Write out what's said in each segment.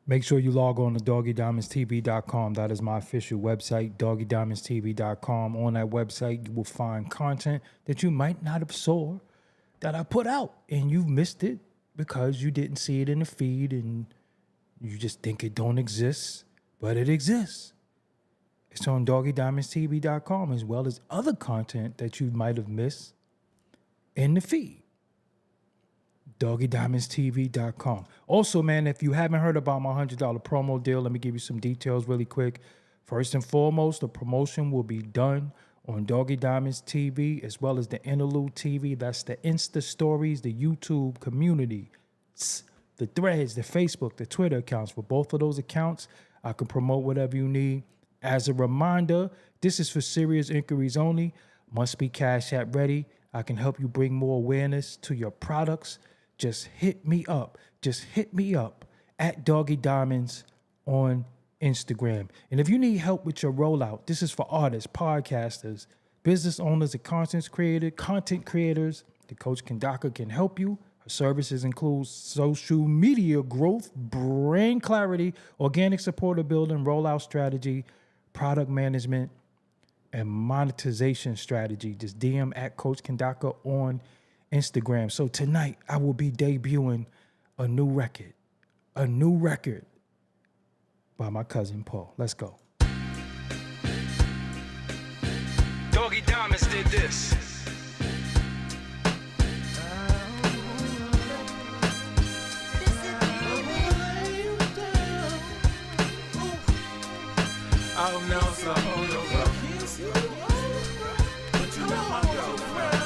Make sure you log on to doggydiamondstv.com. That is my official website, doggydiamondstv.com. On that website, you will find content that you might not have saw that I put out, and you've missed it because you didn't see it in the feed and you just think it don't exist, but it exists. It's on doggydiamondstv.com, as well as other content that you might have missed in the feed. doggydiamondstv.com. Also, man, if you haven't heard about my $100 promo deal, let me give you some details really quick. First and foremost, the promotion will be done on Doggy Diamonds TV as well as the Interlude TV. That's the Insta Stories, the YouTube community, the Threads, the Facebook, the Twitter accounts. For both of those accounts, I can promote whatever you need. As a reminder, this is for serious inquiries only. Must be Cash App ready. I can help you bring more awareness to your products. Just hit me up. Just hit me up at Doggy Diamonds on Instagram. And if you need help with your rollout, this is for artists, podcasters, business owners, and content creators. The Coach Kandaka can help you. Her services include social media growth, brand clarity, organic supporter building, rollout strategy, product management, and monetization strategy. Just DM at Coach Kandaka on Instagram. So tonight I will be debuting a new record by my cousin Paul. Let's go. Doggy Diamonds did this. Oh no, so hold your breath. But you not my girlfriend.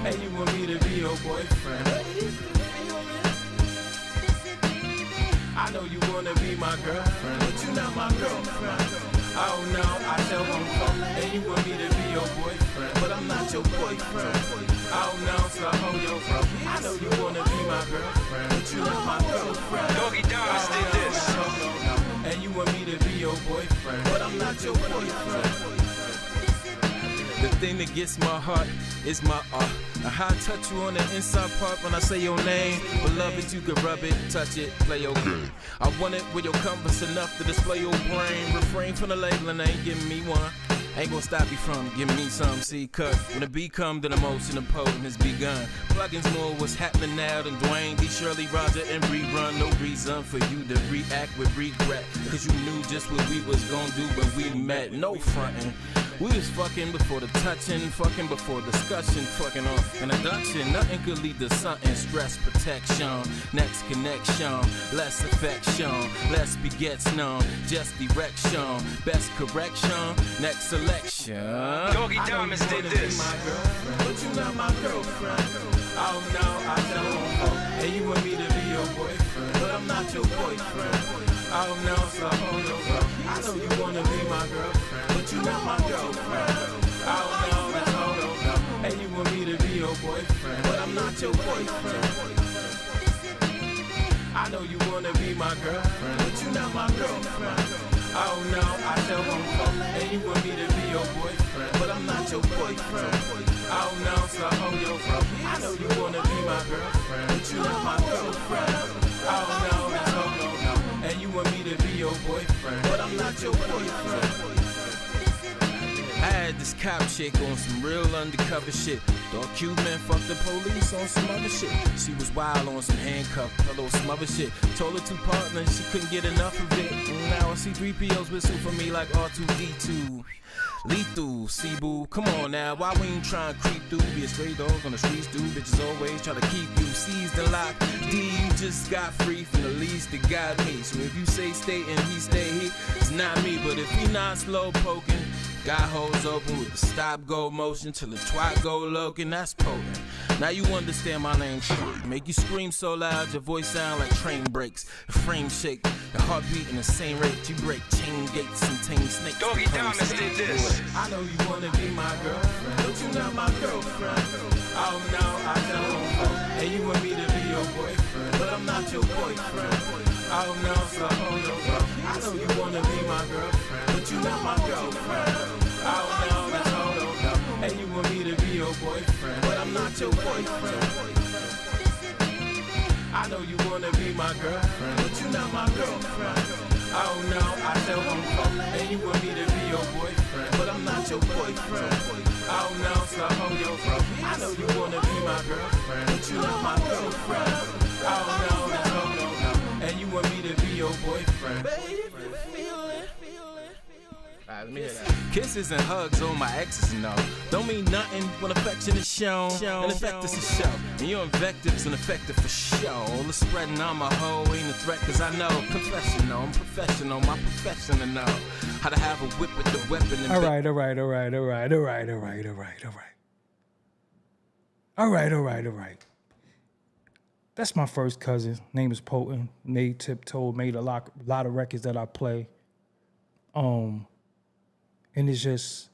Hey, you want me to be your boyfriend? I know you wanna be my girlfriend, but you not my girlfriend. Oh no, I tell them fuck. Hey, you want me to be your boyfriend, but I'm not your boyfriend. Oh no, so hold your breath. I know you wanna be my girlfriend, but you not my girlfriend. Doggy Diamonds did this. And you want me to be your boyfriend, but I'm not your boyfriend. The thing that gets my heart is my art. How I touch you on the inside part when I say your name. Beloved, you can rub it, touch it, play your game. I want it with your compass enough to display your brain. Refrain from the labeling, ain't giving me one. Ain't gonna stop you from giving me some. See, cause when the beat come, then emotion and potent has begun. Plugins more what's happening now than Dwayne, D. Shirley, Roger, and rerun. No reason for you to react with regret, cause you knew just what we was gonna do when we met. No frontin'. We was fucking before the touching, fucking before discussion, fucking on an abduction. Nothing could lead to something. Stress protection, next connection, less affection, less begets none, just direction, best correction, next selection. Doggy Diamonds did this. But you not my girlfriend. Oh no, I don't. And you want me to be your boyfriend, but I'm not your boyfriend. Oh no, so hold your breath. I know you wanna be my girlfriend, but you not my girlfriend. Oh no, that's hold on. And you want me to be your boyfriend, but I'm not your boyfriend. I know you wanna be my girlfriend, but you not my girlfriend. Oh no, I tell them fuck. And you want me to be your boyfriend, but I'm not your boyfriend. Oh no, so hold your breath. I know you wanna be my girlfriend, but you not my girlfriend. Oh no, that's hold on. And you want me to be your boyfriend, but I'm not your boyfriend. I had this cop chick on some real undercover shit. Dog Cuban fucked the police on some other shit. She was wild on some handcuff, a little smother shit. Told her two partners she couldn't get enough of it. Now I see 3POs whistle for me like R2D2. Lethal, C-boo, come on now, why we ain't trying to creep through? Be a stray dog on the streets, do bitches always try to keep you seized and locked. D, you just got free from the least that got me. So if you say stay and he stay here, it's not me. But if he not slow poking, got holes open with the stop go motion till the twat go looking, that's potent. Now you understand my name. Make you scream so loud, your voice sound like train brakes. The frame shake, the heartbeat in the same rate. You break chain gates and tame snakes. Doggy Diamonds did this. I know you wanna be my girlfriend, but you not my girlfriend. Oh no, I don't. And you want me to be your boyfriend, but I'm not your boyfriend. Oh no, so hold your breath. I know you wanna be my girlfriend, but you not my girlfriend. Oh no, that's hold on. And you want me to be your boyfriend, but I'm not your boyfriend. I I know you wanna be my girlfriend, but you not my girlfriend. Oh no, I tell them fuck, and you want me to be your boyfriend, but I'm not your boyfriend. Oh no, so hold your bro. I know you wanna be my girlfriend, but you not my girlfriend. Oh no, that's no. And you want me to be your boyfriend. Alright, let me hear that. Kisses and hugs on my exes, no. Don't mean nothing when affection is shown. And effect is a show. And your invectives and effective for show. All the spreading on my hoe ain't a threat, cause I know. Confessional, I'm professional, my profession to know how to have a whip with the weapon. And All right. That's my first cousin. Name is Potent. Made Tiptoe, made a lot of records that I play. And it's just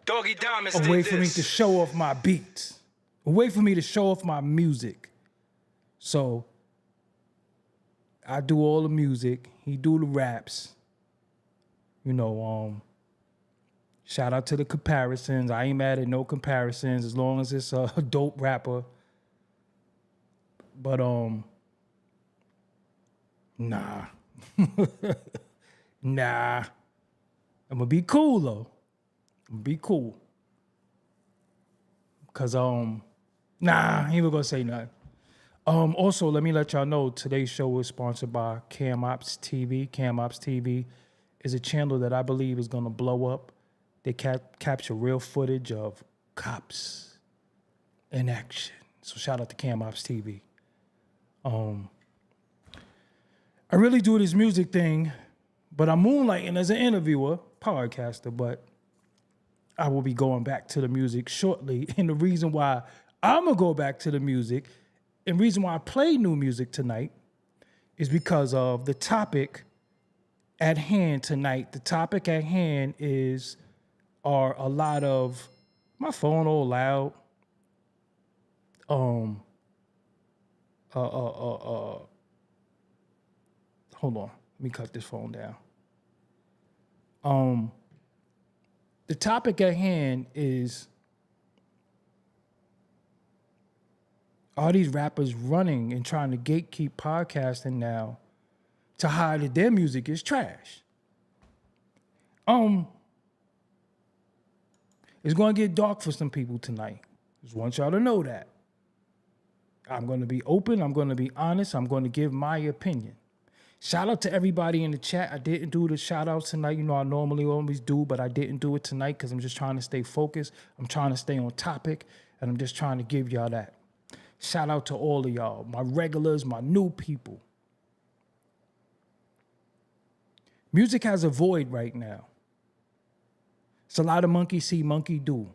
Doggie Diamonds a way for me to show off my beats, a way for me to show off my music. So I do all the music, he do the raps. You know, shout out to the comparisons. I ain't mad at no comparisons as long as it's a dope rapper. But nah. Nah. I'm gonna be cool though. I'm gonna be cool. Cause nah, I ain't even gonna say nothing. Also, let me let y'all know today's show is sponsored by Cam Ops TV. Cam Ops TV is a channel that I believe is gonna blow up. They capture real footage of cops in action. So shout out to Cam Ops TV. I really do this music thing, but I'm moonlighting as an interviewer, podcaster, but I will be going back to the music shortly. And the reason why I'm going to go back to the music and reason why I play new music tonight is because of the topic at hand tonight. The topic at hand are a lot of, my phone all loud. Hold on, let me cut this phone down. The topic at hand is, are these rappers running and trying to gatekeep podcasting now to hide that their music is trash? It's going to get dark for some people tonight. Just want y'all to know that. I'm going to be open. I'm going to be honest. I'm going to give my opinion. Shout out to everybody in the chat. I didn't do the shout outs tonight. You know, I normally always do, but I didn't do it tonight because I'm just trying to stay focused. I'm trying to stay on topic, and I'm just trying to give y'all that. Shout out to all of y'all, my regulars, my new people. Music has a void right now. It's a lot of monkey see, monkey do.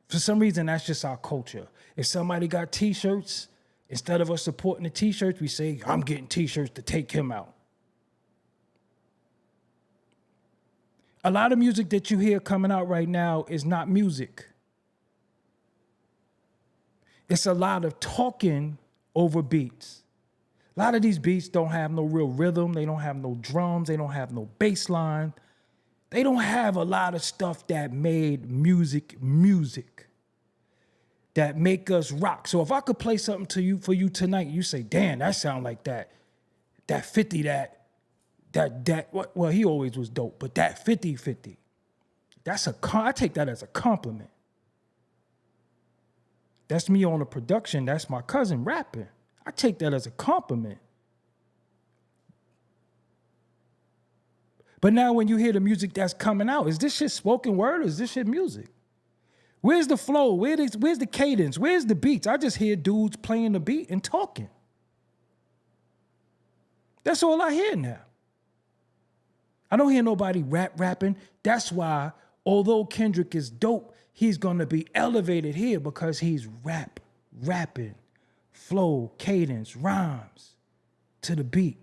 For some reason, that's just our culture. If somebody got T-shirts, instead of us supporting the T-shirts, we say, I'm getting T-shirts to take him out. A lot of music that you hear coming out right now is not music. It's a lot of talking over beats. A lot of these beats don't have no real rhythm. They don't have no drums. They don't have no bass line. They don't have a lot of stuff that made music, that make us rock. So if I could play something for you tonight, you say, damn, that sound like that 50, well, he always was dope, but that 50, I take that as a compliment. That's me on the production. That's my cousin rapping. I take that as a compliment. But now when you hear the music that's coming out, is this shit spoken word or is this shit music? Where's the flow? Where's the cadence? Where's the beats? I just hear dudes playing the beat and talking. That's all I hear now. I don't hear nobody rapping. That's why, although Kendrick is dope, he's going to be elevated here because he's rapping, flow, cadence, rhymes to the beat.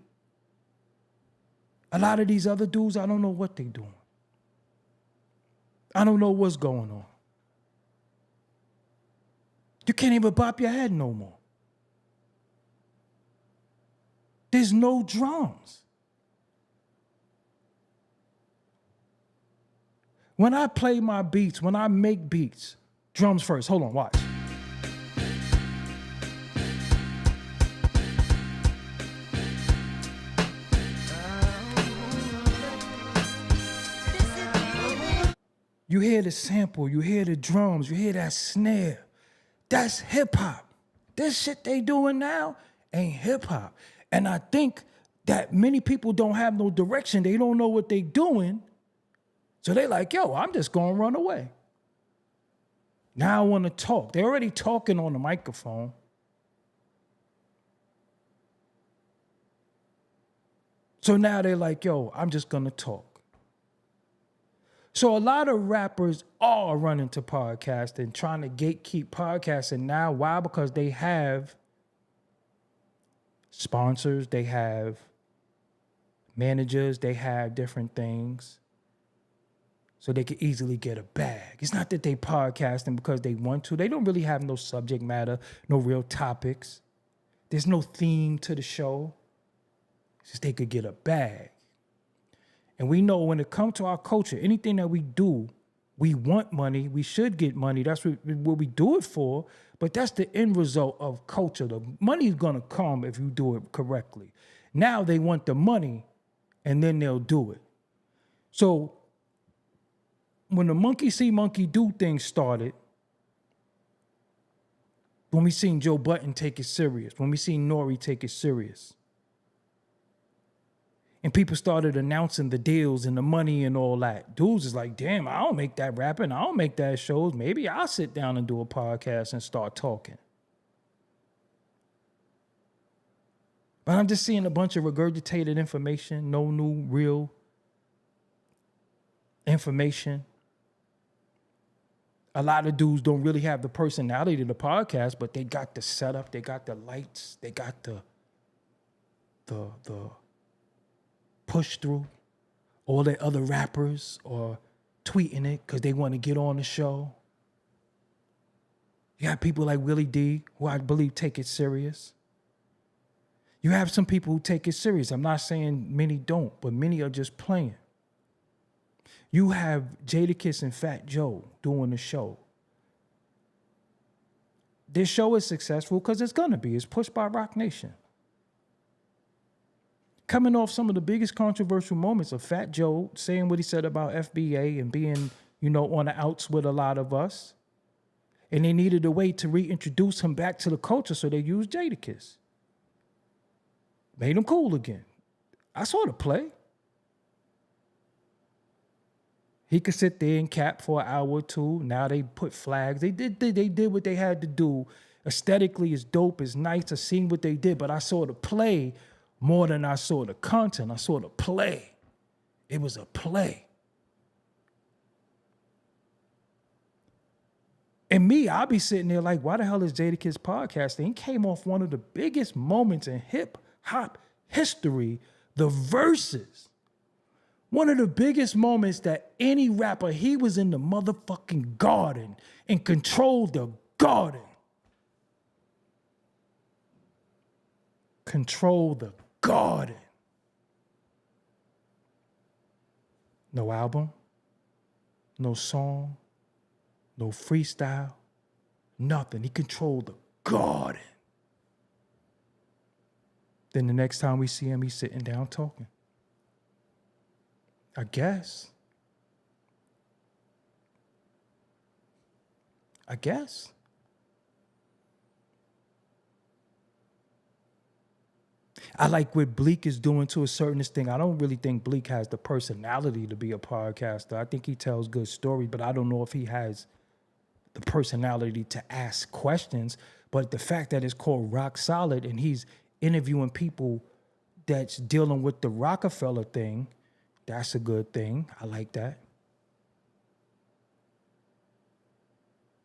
A lot of these other dudes, I don't know what they doing. I don't know what's going on. You can't even bop your head no more. There's no drums. When I play my beats, when I make beats, drums first. Hold on, watch. You hear the sample, you hear the drums, you hear that snare. That's hip hop. This shit they doing now ain't hip hop. And I think that many people don't have no direction. They don't know what they doing. So they like, yo, I'm just gonna run away. Now I want to talk. They're already talking on the microphone. So now they're like, yo, I'm just gonna talk. So a lot of rappers are running to podcasting, trying to gatekeep podcasting now. Why? Because they have sponsors, they have managers, they have different things. So they can easily get a bag. It's not that they podcasting because they want to. They don't really have no subject matter, no real topics. There's no theme to the show. It's just they could get a bag. And we know when it comes to our culture, anything that we do, we want money. We should get money. That's what we do it for. But that's the end result of culture. The money's going to come if you do it correctly. Now they want the money, and then they'll do it. So when the monkey see, monkey do thing started, when we seen Joe Budden take it serious, when we seen Nori take it serious, and people started announcing the deals and the money and all that, dudes is like, damn, I don't make that rapping, I don't make that shows. Maybe I'll sit down and do a podcast and start talking. But I'm just seeing a bunch of regurgitated information, no new real information. A lot of dudes don't really have the personality to the podcast, but they got the setup, they got the lights, they got the push through. All the other rappers are tweeting it because they want to get on the show. You have people like Willie D, who I believe take it serious. You have some people who take it serious. I'm not saying many don't, but many are just playing. You have Jadakiss and Fat Joe doing the show. This show is successful because it's going to be. It's pushed by Rock Nation. Coming off some of the biggest controversial moments of Fat Joe saying what he said about FBA and being, on the outs with a lot of us. And they needed a way to reintroduce him back to the culture, so they used Jadakiss. Made him cool again. I saw the play. He could sit there and cap for an hour or two. Now they put flags. They did what they had to do. Aesthetically, it's dope, it's nice. I seen what they did, but I saw the play more than I saw the content. I saw the play. It was a play. And me, I'll be sitting there like, why the hell is Jadakiss podcasting? He came off one of the biggest moments in hip-hop history, the verses. One of the biggest moments that any rapper, he was in the motherfucking garden and controlled the garden. Control the garden. No album, no song, no freestyle, nothing. He controlled the garden. Then the next time we see him, he's sitting down talking. I guess. I like what Bleak is doing to a certain extent. I don't really think Bleak has the personality to be a podcaster. I think he tells good stories, but I don't know if he has the personality to ask questions. But the fact that it's called Rock Solid and he's interviewing people that's dealing with the Rockefeller thing, that's a good thing. I like that.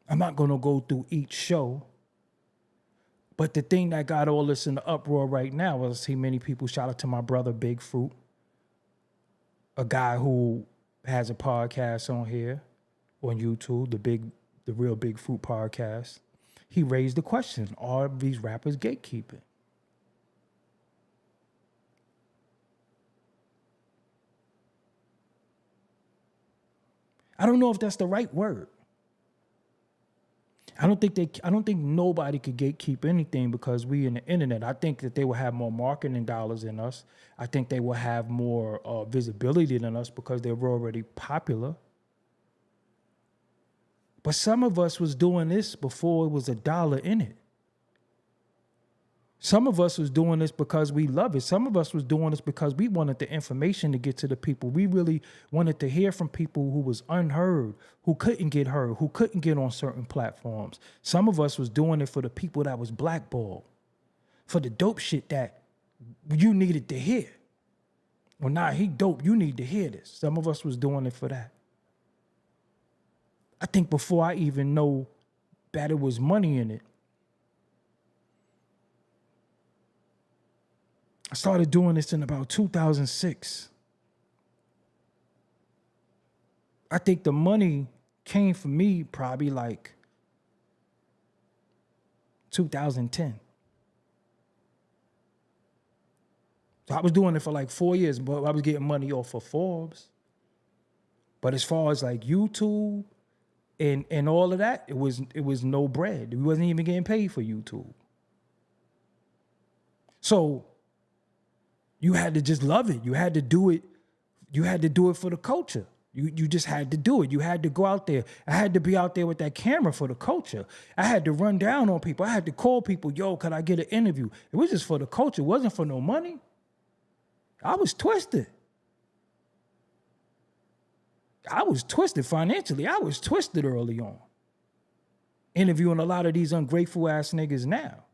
I'm not going to go through each show. But the thing that got all this in the uproar right now is I see many people, shout out to my brother Big Fruit, a guy who has a podcast on here on YouTube, the real Big Fruit podcast. He raised the question, are these rappers gatekeeping? I don't know if that's the right word. I don't think nobody could gatekeep anything because we in the internet. I think that they will have more marketing dollars than us. I think they will have more visibility than us because they were already popular. But some of us was doing this before it was a dollar in it. Some of us was doing this because we love it. Some of us was doing this because we wanted the information to get to the people. We really wanted to hear from people who was unheard, who couldn't get heard, who couldn't get on certain platforms. Some of us was doing it for the people that was blackballed, for the dope shit that you needed to hear. Well, nah, he dope. You need to hear this. Some of us was doing it for that. I think before I even know that it was money in it, I started doing this in about 2006. I think the money came for me probably like 2010. So I was doing it for like 4 years, but I was getting money off of Forbes. But as far as like YouTube and all of that, it was no bread. We wasn't even getting paid for YouTube. So you had to just love it. You had to do it. You had to do it for the culture. You just had to do it. You had to go out there. I had to be out there with that camera for the culture. I had to run down on people. I had to call people, yo, could I get an interview? It was just for the culture. It wasn't for no money. I was twisted. I was twisted financially. I was twisted early on. Interviewing a lot of these ungrateful ass niggas now.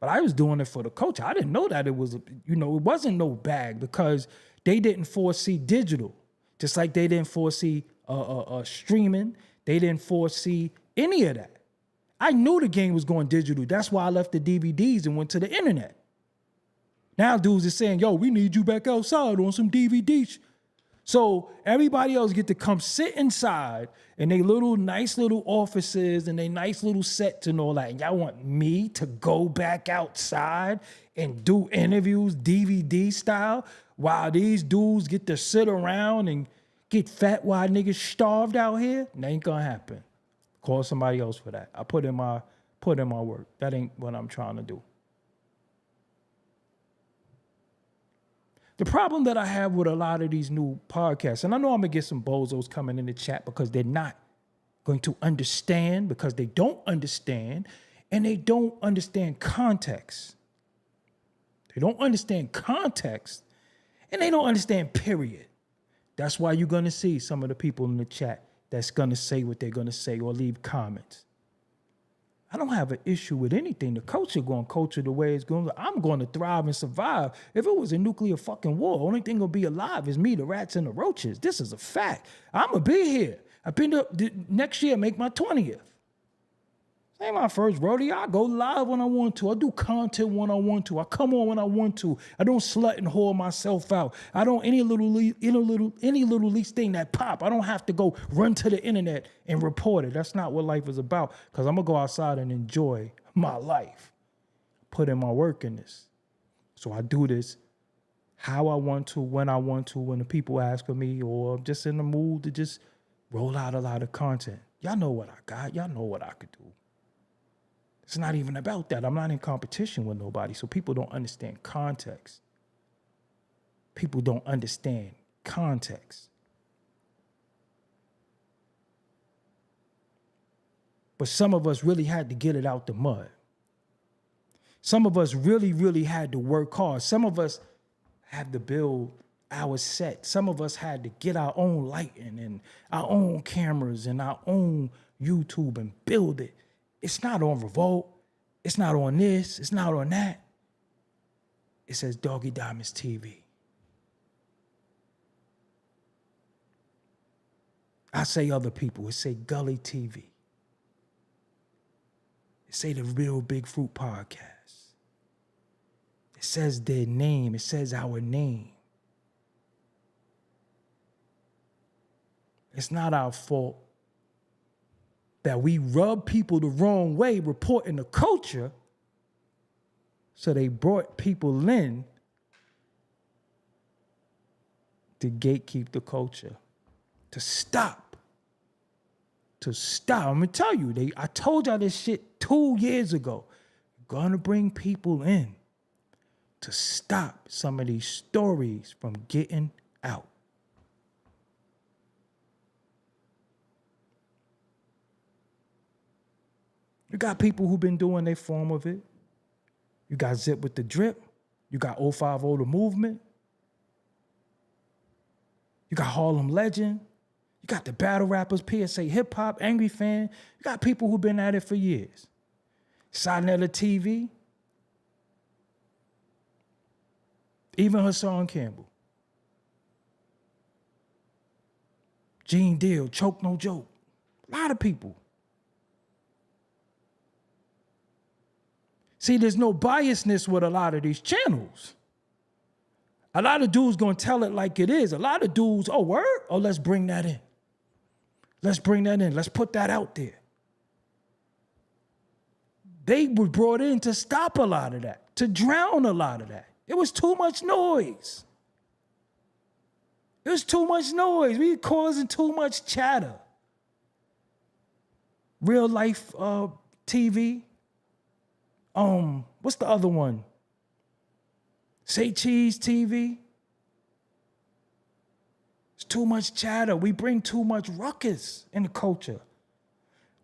But I was doing it for the culture. I didn't know that it was, it wasn't no bag because they didn't foresee digital. Just like they didn't foresee streaming. They didn't foresee any of that. I knew the game was going digital. That's why I left the DVDs and went to the internet. Now dudes are saying, yo, we need you back outside on some DVDs. So everybody else get to come sit inside in they little nice little offices and they nice little sets and all that. And y'all want me to go back outside and do interviews DVD style while these dudes get to sit around and get fat while niggas starved out here? That ain't gonna happen. Call somebody else for that. I put in my work. That ain't what I'm trying to do. The problem that I have with a lot of these new podcasts, and I know I'm going to get some bozos coming in the chat because they're not going to understand, because they don't understand, and they don't understand context. They don't understand context, and they don't understand period. That's why you're going to see some of the people in the chat that's going to say what they're going to say or leave comments. I don't have an issue with anything. The culture going to culture the way it's going. I'm going to thrive and survive. If it was a nuclear fucking war, the only thing going to be alive is me, the rats, and the roaches. This is a fact. I'm going to be here. I've been to next year, make my 20th. This ain't my first rodeo. I go live when I want to. I do content when I want to. I come on when I want to. I don't slut and whore myself out. I don't any little least thing that pop. I don't have to go run to the internet and report it. That's not what life is about. Because I'm gonna go outside and enjoy my life. Put in my work in this. So I do this how I want to, when the people ask for me, or I'm just in the mood to just roll out a lot of content. Y'all know what I got. Y'all know what I could do. It's not even about that. I'm not in competition with nobody. So people don't understand context. People don't understand context. But some of us really had to get it out the mud. Some of us really, really had to work hard. Some of us had to build our set. Some of us had to get our own lighting and our own cameras and our own YouTube and build it. It's not on Revolt. It's not on this. It's not on that. It says Doggie Diamonds TV. I say other people. It say Gully TV. It say the Real Big Fruit Podcast. It says their name. It says our name. It's not our fault that we rub people the wrong way reporting the culture, so they brought people in to gatekeep the culture, to stop. I'm gonna tell you, I told y'all this shit 2 years ago. Gonna bring people in to stop some of these stories from getting out. You got people who've been doing their form of it. You got Zip with the Drip. You got 050 The Movement. You got Harlem Legend. You got the battle rappers, PSA Hip Hop, Angry Fan. You got people who've been at it for years. Sinetta TV. Even Hassan Campbell. Gene Deal, Choke No Joke. A lot of people. See, there's no biasness with a lot of these channels. A lot of dudes gonna tell it like it is. A lot of dudes, oh, word? Oh, let's bring that in. Let's bring that in. Let's put that out there. They were brought in to stop a lot of that, to drown a lot of that. It was too much noise. It was too much noise. We were causing too much chatter. Real life TV. What's the other one? Say Cheese TV. It's too much chatter. We bring too much ruckus in the culture.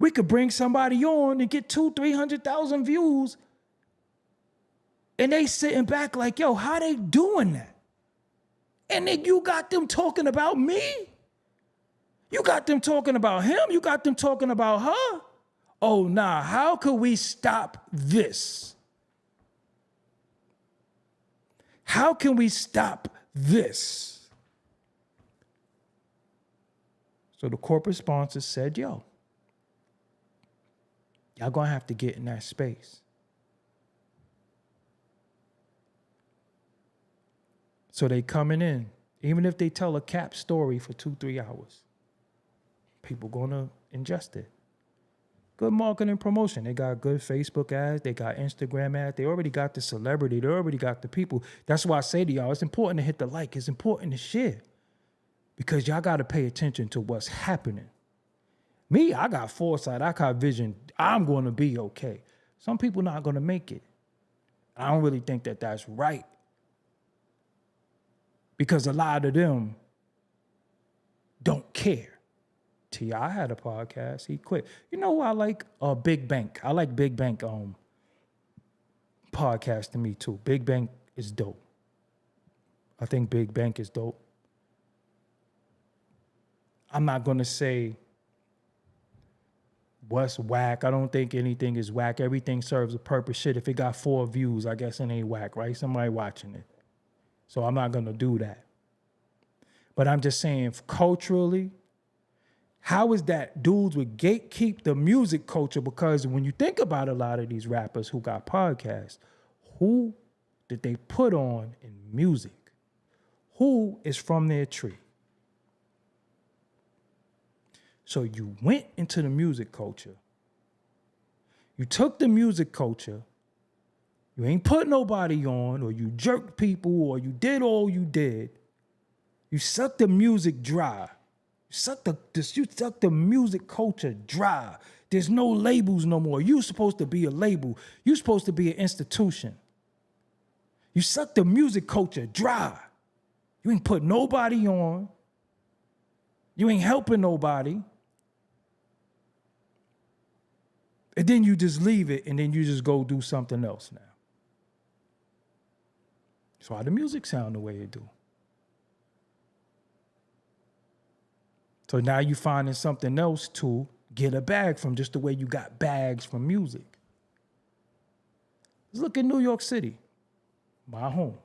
We could bring somebody on and get 200,000-300,000 views, and they sitting back like, yo, how they doing that? And then you got them talking about me? You got them talking about him? You got them talking about her? Oh, nah, how could we stop this? How can we stop this? So the corporate sponsors said, yo, y'all gonna have to get in that space. So they coming in, even if they tell a cap story for 2-3 hours, people gonna ingest it. Good marketing promotion. They got good Facebook ads. They got Instagram ads. They already got the celebrity. They already got the people. That's why I say to y'all, it's important to hit the like. It's important to share. Because y'all got to pay attention to what's happening. Me, I got foresight. I got vision. I'm going to be okay. Some people not going to make it. I don't really think that that's right. Because a lot of them don't care. T.I. had a podcast. He quit. You know who I like? Big Bank. I like Big Bank podcast to me too. Big Bank is dope. I think Big Bank is dope. I'm not going to say what's whack. I don't think anything is whack. Everything serves a purpose. Shit, if it got 4 views, I guess it ain't whack, right? Somebody watching it. So I'm not going to do that. But I'm just saying, culturally, how is that dudes would gatekeep the music culture? Because when you think about a lot of these rappers who got podcasts, who did they put on in music? Who is from their tree? So you went into the music culture. You took the music culture. You ain't put nobody on, or you jerked people, or you did all you did. You sucked the music dry. You suck the music culture dry. There's no labels no more. You're supposed to be a label. You're supposed to be an institution. You suck the music culture dry. You ain't put nobody on. You ain't helping nobody. And then you just leave it, and then you just go do something else now. That's why the music sound the way it do. So now you finding something else to get a bag from, just the way you got bags from music. Let's look at New York City, my home.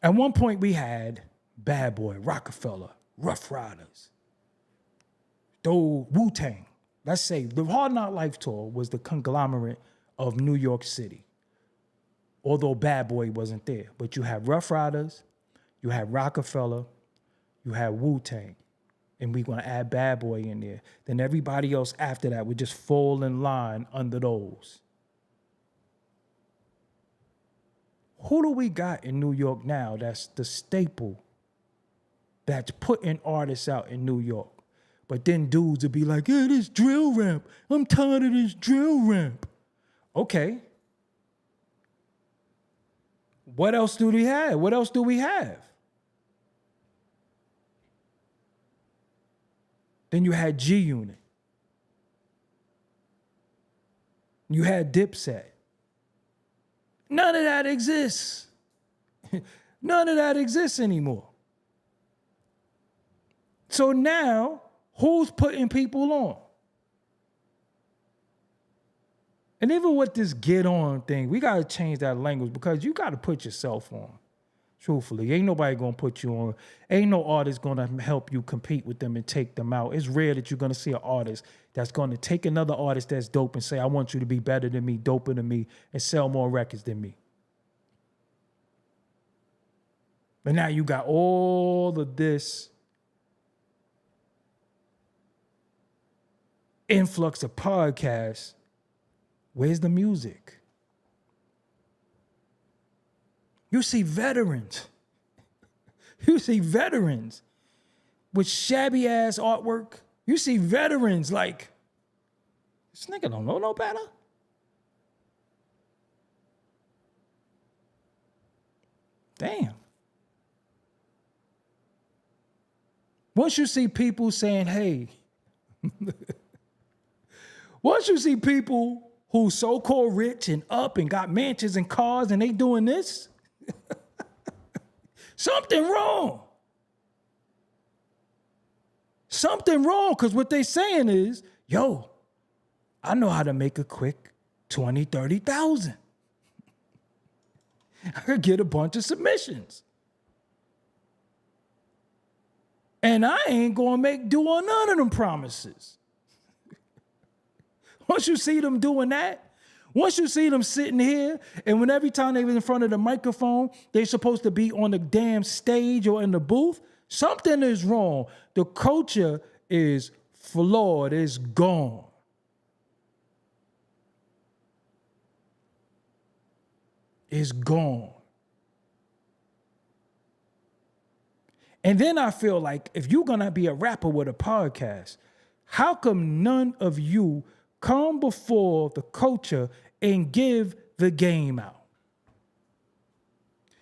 At one point we had Bad Boy, Rockefeller, Rough Riders, Wu-Tang. Let's say the Hard Knock Life Tour was the conglomerate of New York City. Although Bad Boy wasn't there. But you had Rough Riders, you had Rockefeller, you had Wu-Tang, and we're going to add Bad Boy in there. Then everybody else after that would just fall in line under those. Who do we got in New York now that's the staple that's putting artists out in New York? But then dudes would be like, yeah, this drill rap. I'm tired of this drill rap. Okay. What else do we have? What else do we have? Then you had G-Unit. You had Dipset. None of that exists. None of that exists anymore. So now, who's putting people on? And even with this get on thing, we got to change that language because you got to put yourself on. Truthfully, ain't nobody going to put you on. Ain't no artist going to help you compete with them and take them out. It's rare that you're going to see an artist that's going to take another artist that's dope and say, I want you to be better than me, doper than me, and sell more records than me. But now you got all of this influx of podcasts. Where's the music? You see veterans. You see veterans with shabby ass artwork. You see veterans like, this nigga don't know no better. Damn. Once you see people saying, hey, once you see people who so-called rich and up and got mansions and cars and they doing this, something wrong. Something wrong, because what they saying is, yo, I know how to make a quick 20, 30,000. I could get a bunch of submissions. And I ain't gonna do on none of them promises. Once you see them doing that, once you see them sitting here, and when every time they was in front of the microphone, they're supposed to be on the damn stage or in the booth, something is wrong. The culture is flawed, it's gone. It's gone. And then I feel like if you're gonna be a rapper with a podcast, how come none of you come before the culture and give the game out?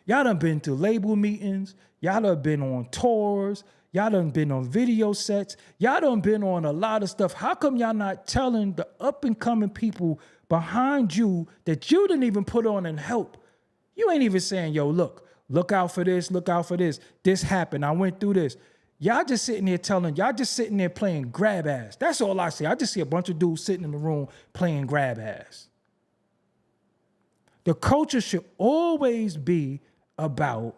Y'all done been to label meetings. Y'all done been on tours. Y'all done been on video sets. Y'all done been on a lot of stuff. How come y'all not telling the up and coming people behind you that you didn't even put on and help? You ain't even saying, yo, look out for this, look out for this. This happened, I went through this. Y'all just sitting there playing grab ass. That's all I see. I just see a bunch of dudes sitting in the room playing grab ass. The culture should always be about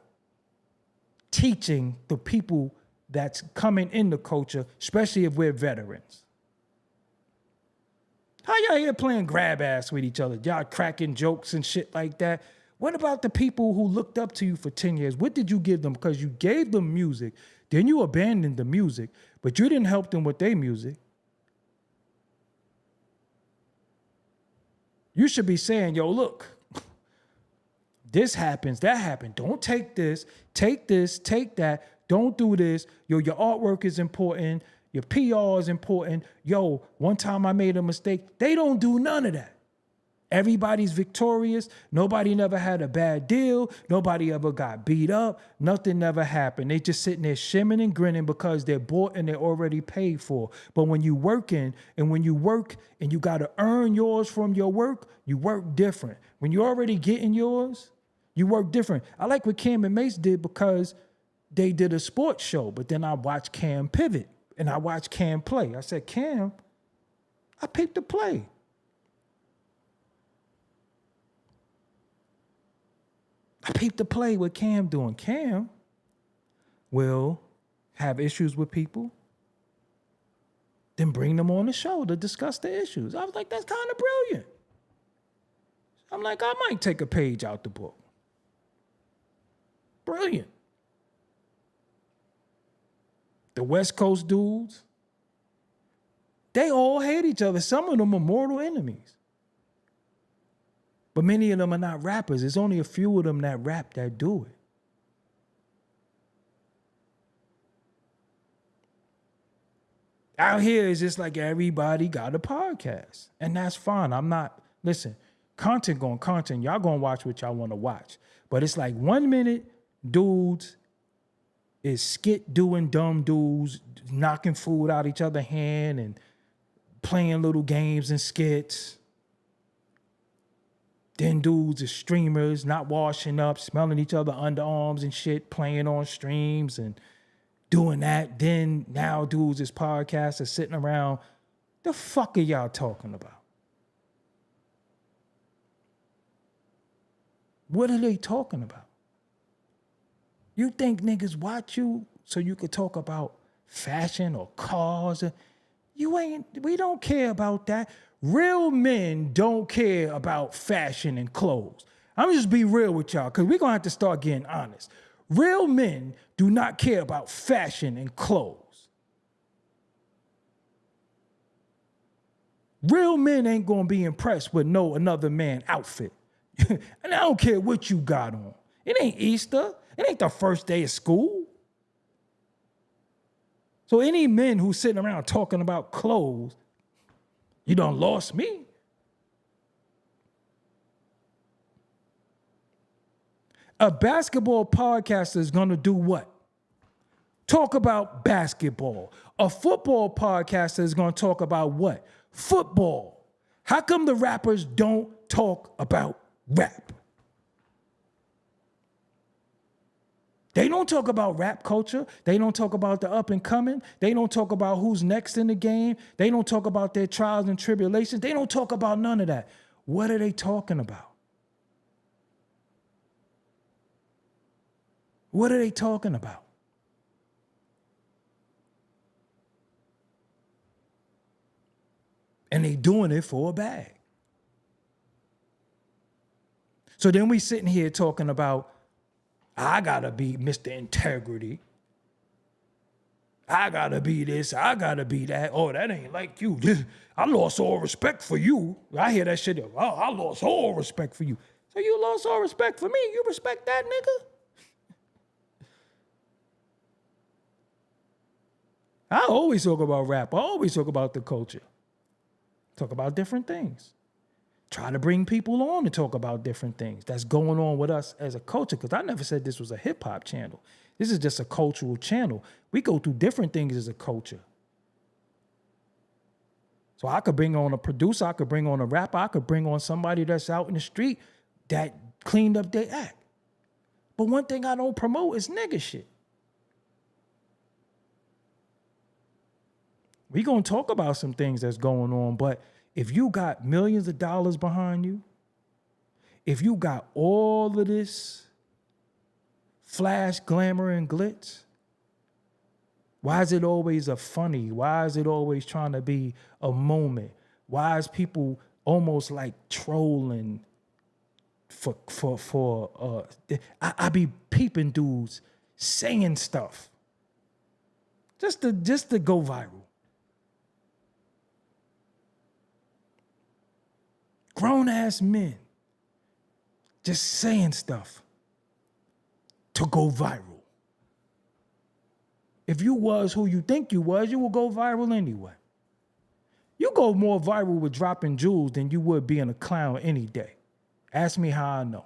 teaching the people that's coming in the culture, especially if we're veterans. How y'all here playing grab ass with each other? Y'all cracking jokes and shit like that. What about the people who looked up to you for 10 years? What did you give them? Because you gave them music, then you abandoned the music, but you didn't help them with their music. You should be saying, yo, look, this happens, that happened. Don't take this, take that. Don't do this. Yo, your artwork is important. Your PR is important. Yo, one time I made a mistake. They don't do none of that. Everybody's victorious. Nobody never had a bad deal. Nobody ever got beat up. Nothing never happened. They just sitting there shimming and grinning because they're bought and they're already paid for. But when you working and when you work and you got to earn yours from your work, you work different. When you're already getting yours, you work different. I like what Cam and Mace did because they did a sports show, but then I watched Cam pivot and I watched Cam play. I said, Cam, I picked the play. I peeped the play what Cam doing. Cam will have issues with people, then bring them on the show to discuss the issues. I was like, that's kind of brilliant. I'm like, I might take a page out the book. Brilliant. The West Coast dudes, they all hate each other. Some of them are mortal enemies. But many of them are not rappers. There's only a few of them that rap that do it. Out here, it's just like everybody got a podcast. And that's fine. Listen, content going content. Y'all going to watch what y'all want to watch. But it's like 1 minute, dudes is skit doing dumb dudes, knocking food out each other's hand and playing little games and skits. Then dudes is streamers, not washing up, smelling each other underarms and shit, playing on streams and doing that. Then now dudes is podcasters sitting around. The fuck are y'all talking about? What are they talking about? You think niggas watch you so you could talk about fashion or cars? We don't care about that. Real men don't care about fashion and clothes. I'm just be real with y'all because we're going to have to start getting honest. Real men do not care about fashion and clothes. Real men ain't going to be impressed with no another man outfit. And I don't care what you got on. It ain't Easter. It ain't the first day of school. So any men who's sitting around talking about clothes, you done lost me. A basketball podcaster is going to do what? Talk about basketball. A football podcaster is going to talk about what? Football. How come the rappers don't talk about rap? They don't talk about rap culture. They don't talk about the up and coming. They don't talk about who's next in the game. They don't talk about their trials and tribulations. They don't talk about none of that. What are they talking about? What are they talking about? And they doing it for a bag. So then we sitting here talking about, I gotta be Mr. Integrity. I gotta be this, I gotta be that. Oh, that ain't like you. I lost all respect for you. I hear that shit. Oh, I lost all respect for you. So you lost all respect for me. You respect that nigga? I always talk about rap. I always talk about the culture. Talk about different things. Try to bring people on to talk about different things that's going on with us as a culture. Because I never said this was a hip hop channel. This is just a cultural channel. We go through different things as a culture. So I could bring on a producer. I could bring on a rapper. I could bring on somebody that's out in the street that cleaned up their act. But one thing I don't promote is nigga shit. We gonna talk about some things that's going on, but if you got millions of dollars behind you, if you got all of this flash, glamour, and glitz, why is it always a funny? Why is it always trying to be a moment? Why is people almost like trolling I be peeping dudes saying stuff just to go viral. Grown-ass men just saying stuff to go viral. If you was who you think you was, you will go viral anyway. You go more viral with dropping jewels than you would being a clown any day. Ask me how I know.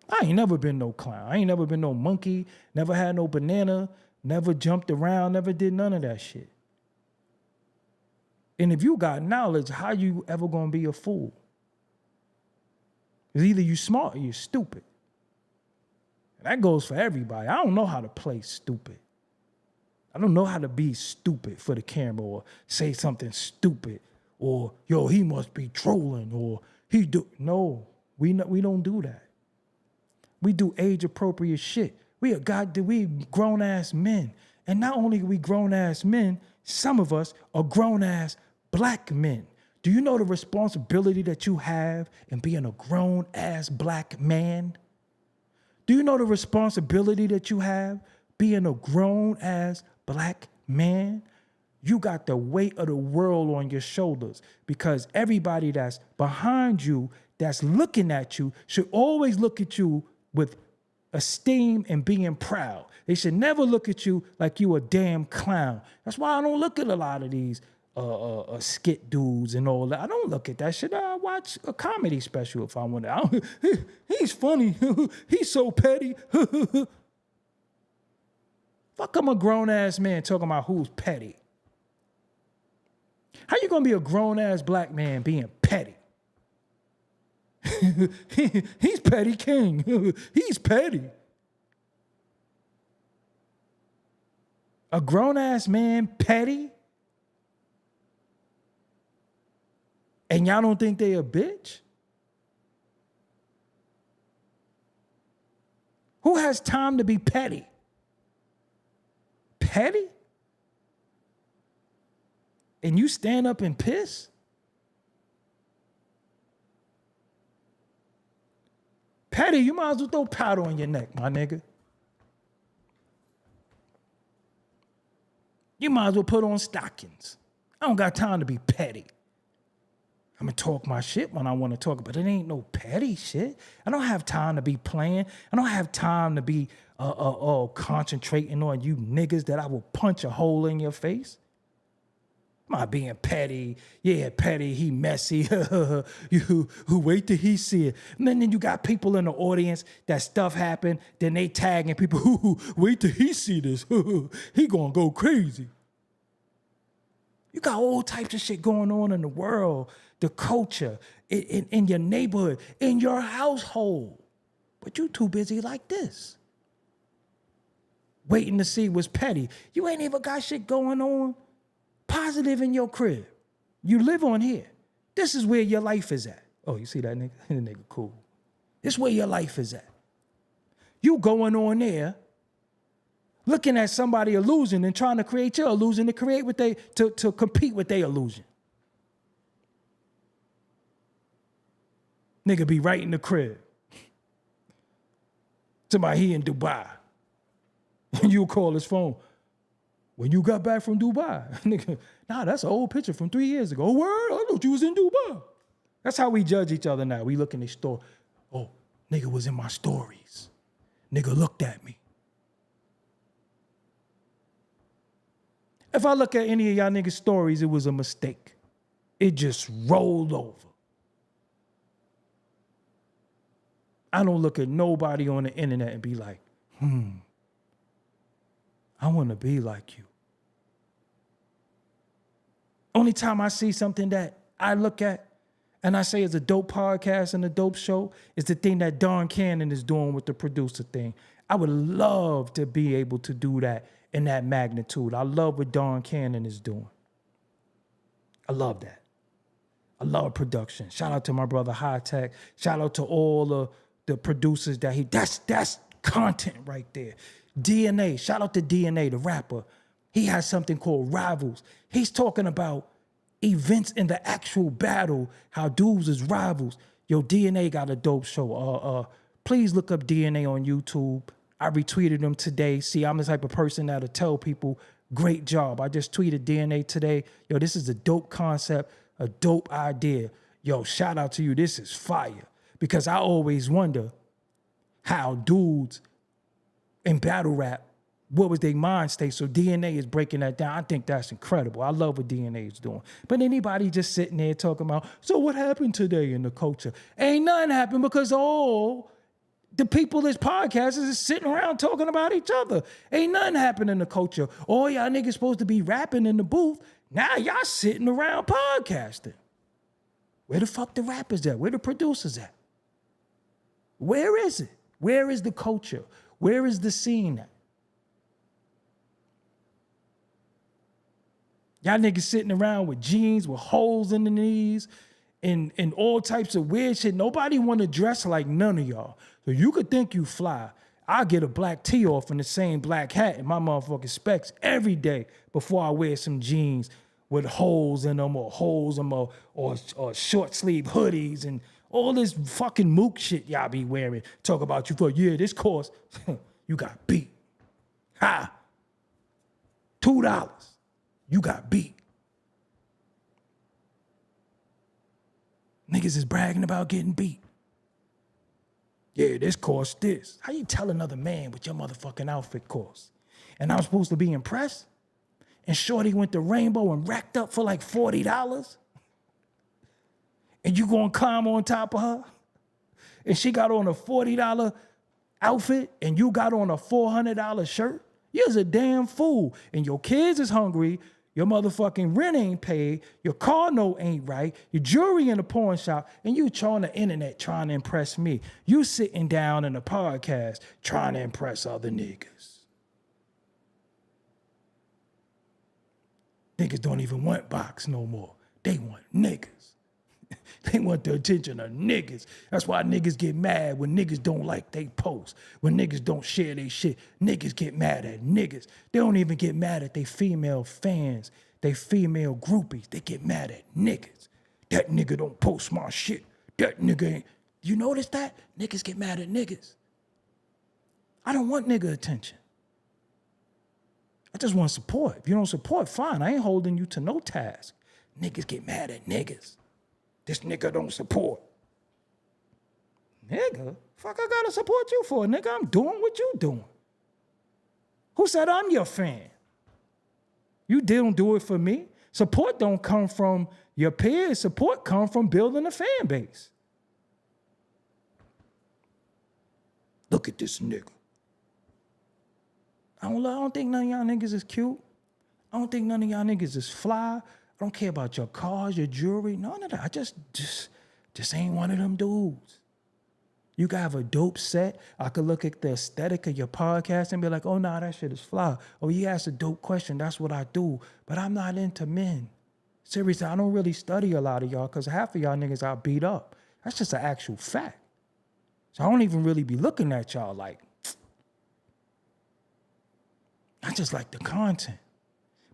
I ain't never been no clown. I ain't never been no monkey, never had no banana, never jumped around, never did none of that shit. And if you got knowledge, how you ever gonna be a fool? Because either you smart or you're stupid. And that goes for everybody. I don't know how to play stupid. I don't know how to be stupid for the camera or say something stupid or, yo, he must be trolling or he do. No, we don't do that. We do age-appropriate shit. We grown-ass men. And not only are we grown-ass men, some of us are grown-ass black men. Do you know the responsibility that you have in being a grown-ass black man? Do you know the responsibility that you have being a grown-ass black man? You got the weight of the world on your shoulders because everybody that's behind you, that's looking at you, should always look at you with esteem and being proud. They should never look at you like you a damn clown. That's why I don't look at a lot of these skit dudes and all that. I don't look at that shit. I watch a comedy special if I want to. He's funny. He's so petty. Fuck, I'm a grown-ass man talking about who's petty. How you gonna be a grown-ass black man being petty? He's petty king. He's petty. A grown-ass man petty? And y'all don't think they a bitch? Who has time to be petty? Petty? And you stand up and piss? Petty, you might as well throw powder on your neck, my nigga. You might as well put on stockings. I don't got time to be petty. I'm gonna talk my shit when I want to talk, but it ain't no petty shit. I don't have time to be playing. I don't have time to be concentrating on you niggas that I will punch a hole in your face. Am I being petty? Yeah, petty, he messy. You wait till he see it. And then you got people in the audience that stuff happen, then they tagging people, wait till he see this. He gonna go crazy. You got all types of shit going on in the world, the culture, in your neighborhood, in your household. But you too busy like this. Waiting to see what's petty. You ain't even got shit going on positive in your crib. You live on here. This is where your life is at. Oh, you see that nigga? That nigga cool. This is where your life is at. You going on there, looking at somebody illusion and trying to create your illusion to create what they to compete with their illusion. Nigga be right in the crib. Somebody he in Dubai. And you call his phone. When you got back from Dubai, nigga, nah, that's an old picture from 3 years ago. Oh, word? I thought you was in Dubai. That's how we judge each other now. We look in the store. Oh, nigga was in my stories. Nigga looked at me. If I look at any of y'all niggas' stories, it was a mistake. It just rolled over. I don't look at nobody on the internet and be like, I want to be like you. Only time I see something that I look at and I say it's a dope podcast and a dope show is the thing that Don Cannon is doing with the producer thing. I would love to be able to do that in that magnitude. I love what Don Cannon is doing. I love that. I love production. Shout out to my brother High Tech. Shout out to all the producers that's content right there. DNA, shout out to DNA, the rapper. He has something called Rivals. He's talking about events in the actual battle, how dudes is rivals. Yo, DNA got a dope show. Please look up DNA on YouTube. I retweeted him today. See, I'm the type of person that'll tell people, great job. I just tweeted DNA today. Yo, this is a dope concept, a dope idea. Yo, shout out to you. This is fire. Because I always wonder how dudes in battle rap, what was their mind state? So DNA is breaking that down. I think that's incredible. I love what DNA is doing. But anybody just sitting there talking about, so what happened today in the culture? Ain't nothing happened because all the people that's podcasters is sitting around talking about each other. Ain't nothing happened in the culture. All y'all niggas supposed to be rapping in the booth. Now y'all sitting around podcasting. Where the fuck the rappers at? Where the producers at? Where is it? Where is the culture? Where is the scene at? Y'all niggas sitting around with jeans with holes in the knees and all types of weird shit. Nobody want to dress like none of y'all. So you could think you fly. I get a black tee off and the same black hat and my motherfucking specs every day before I wear some jeans with holes in them or short sleeve hoodies and all this fucking mook shit y'all be wearing. Talk about you for, yeah, this course, you got beat. Ha! $2. You got beat. Niggas is bragging about getting beat. Yeah, this cost this. How you tell another man what your motherfucking outfit costs? And I'm supposed to be impressed? And Shorty went to Rainbow and racked up for like $40? And you gonna climb on top of her? And she got on a $40 outfit and you got on a $400 shirt? You're a damn fool. And your kids is hungry. Your motherfucking rent ain't paid. Your car note ain't right. Your jewelry in the pawn shop. And you on the internet trying to impress me. You sitting down in a podcast trying to impress other niggas. Niggas don't even want box no more. They want niggas. They want the attention of niggas. That's why niggas get mad when niggas don't like they post. When niggas don't share they shit. Niggas get mad at niggas. They don't even get mad at they female fans, they female groupies. They get mad at niggas. That nigga don't post my shit. That nigga ain't. You notice that? Niggas get mad at niggas. I don't want nigga attention. I just want support. If you don't support, fine. I ain't holding you to no task. Niggas get mad at niggas. This nigga don't support. Nigga? Fuck I gotta support you for, nigga? I'm doing what you doing. Who said I'm your fan? You don't do it for me. Support don't come from your peers. Support come from building a fan base. Look at this nigga. I don't think none of y'all niggas is cute. I don't think none of y'all niggas is fly. I don't care about your cars, your jewelry, none of that. I just ain't one of them dudes. You can have a dope set. I could look at the aesthetic of your podcast and be like, oh, nah, that shit is fly. Oh, he asked a dope question. That's what I do. But I'm not into men. Seriously, I don't really study a lot of y'all because half of y'all niggas I beat up. That's just an actual fact. So I don't even really be looking at y'all like, I just like the content.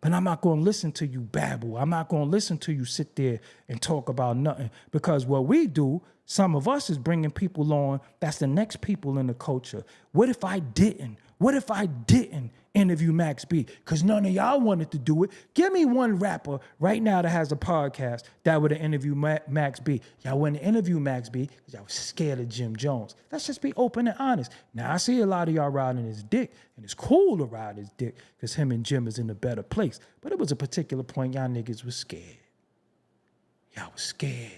But I'm not going to listen to you babble. I'm not going to listen to you sit there and talk about nothing. Because what we do, some of us is bringing people on. That's the next people in the culture. What if I didn't? What if I didn't interview Max B? Because none of y'all wanted to do it. Give me one rapper right now that has a podcast that would have interviewed Max B. Y'all wouldn't interview Max B because y'all was scared of Jim Jones. Let's just be open and honest. Now, I see a lot of y'all riding his dick, and it's cool to ride his dick because him and Jim is in a better place. But it was a particular point y'all niggas was scared. Y'all was scared.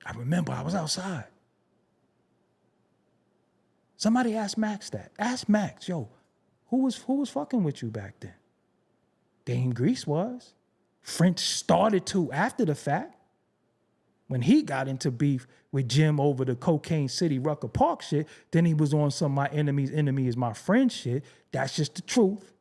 I remember I was outside. Somebody asked Max that. Ask Max, yo, who was fucking with you back then? Dame Grease was. French started to after the fact. When he got into beef with Jim over the Cocaine City Rucker Park shit, then he was on some my enemy's enemy is my friend shit. That's just the truth.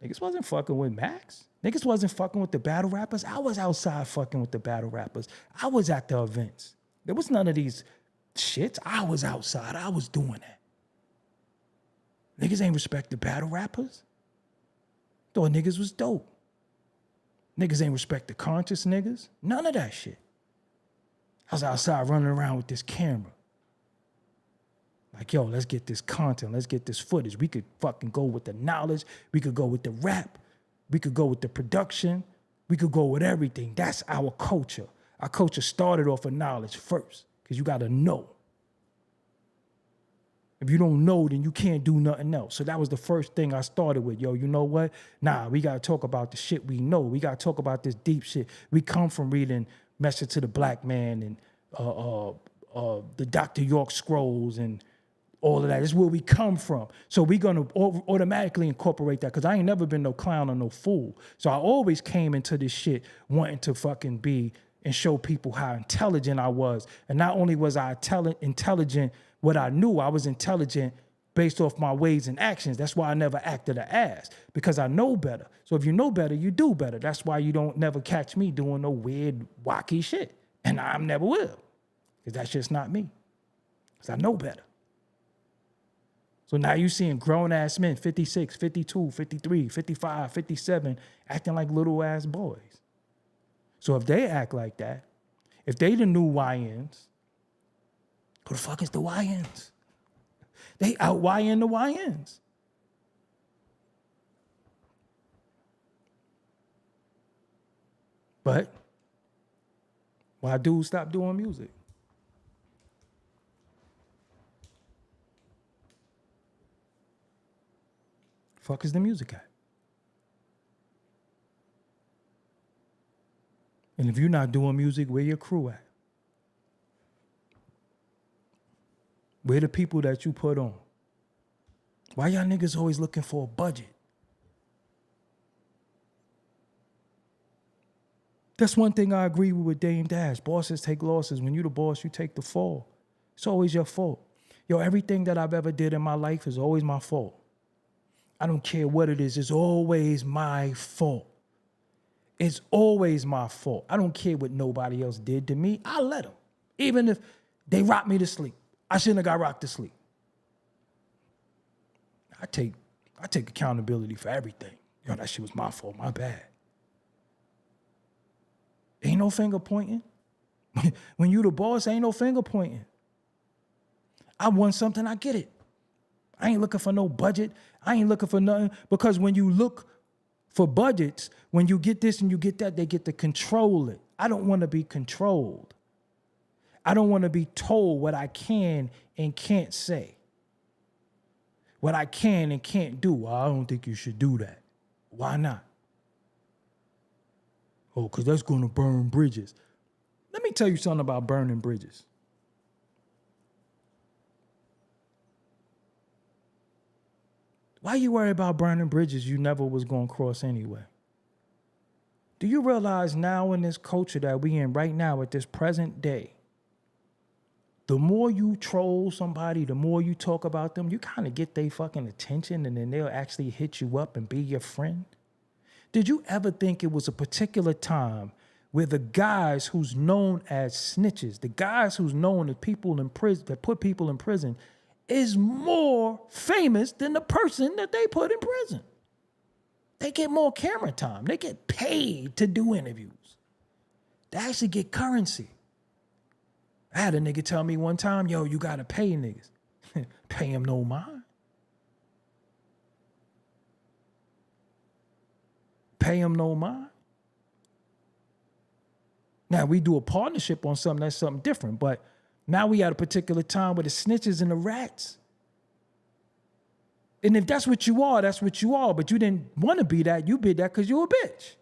Niggas wasn't fucking with Max. Niggas wasn't fucking with the battle rappers. I was outside fucking with the battle rappers. I was at the events. There was none of these shits. I was outside. I was doing that. Niggas ain't respect the battle rappers. Thought niggas was dope. Niggas ain't respect the conscious niggas. None of that shit. I was outside running around with this camera. Like, yo, let's get this content. Let's get this footage. We could fucking go with the knowledge. We could go with the rap. We could go with the production. We could go with everything. That's our culture. Our culture started off of knowledge first because you got to know. If you don't know, then you can't do nothing else. So that was the first thing I started with. Yo, you know what? Nah, we got to talk about the shit we know. We got to talk about this deep shit. We come from reading Message to the Black Man and the Dr. York Scrolls and all of that. It's where we come from. So we're going to automatically incorporate that because I ain't never been no clown or no fool. So I always came into this shit wanting to fucking be and show people how intelligent I was. And not only was I intelligent what I knew, I was intelligent based off my ways and actions. That's why I never acted an ass, because I know better. So if you know better, you do better. That's why you don't never catch me doing no weird, wacky shit. And I never will, because that's just not me, because I know better. So now you're seeing grown-ass men, 56, 52, 53, 55, 57, acting like little-ass boys. So if they act like that, if they the new YNs, who the fuck is the YNs? They out YN the YNs. But why dudes stop doing music? Fuck is the music at? And if you're not doing music, where your crew at? Where the people that you put on? Why y'all niggas always looking for a budget? That's one thing I agree with Dame Dash. Bosses take losses. When you the boss, you take the fall. It's always your fault. Yo, everything that I've ever did in my life is always my fault. I don't care what it is. It's always my fault. It's always my fault. I don't care what nobody else did to me. I let them. Even if they rocked me to sleep. I shouldn't have got rocked to sleep. I take accountability for everything. Yo, that shit was my fault. My bad. Ain't no finger pointing. When you the boss, ain't no finger pointing. I want something, I get it. I ain't looking for no budget. I ain't looking for nothing. Because when you look for budgets, when you get this and you get that, they get to control it. I don't want to be controlled. I don't want to be told what I can and can't say. What I can and can't do. Well, I don't think you should do that. Why not? Oh, because that's going to burn bridges. Let me tell you something about burning bridges. Why you worry about burning bridges you never was going to cross anyway? Do you realize now in this culture that we in right now at this present day, the more you troll somebody, the more you talk about them, you kind of get their fucking attention and then they'll actually hit you up and be your friend? Did you ever think it was a particular time where the guys who's known as snitches, the guys who's known as people in prison, that put people in prison, is more famous than the person that they put in prison? They get more camera time. They get paid to do interviews. They actually get currency. I had a nigga tell me one time, yo, you gotta pay niggas. Pay him no mind. Pay him no mind. Now, we do a partnership on something, that's something different, but now we at a particular time where the snitches and the rats. And if that's what you are, that's what you are, but you didn't want to be that. You did that because you a bitch.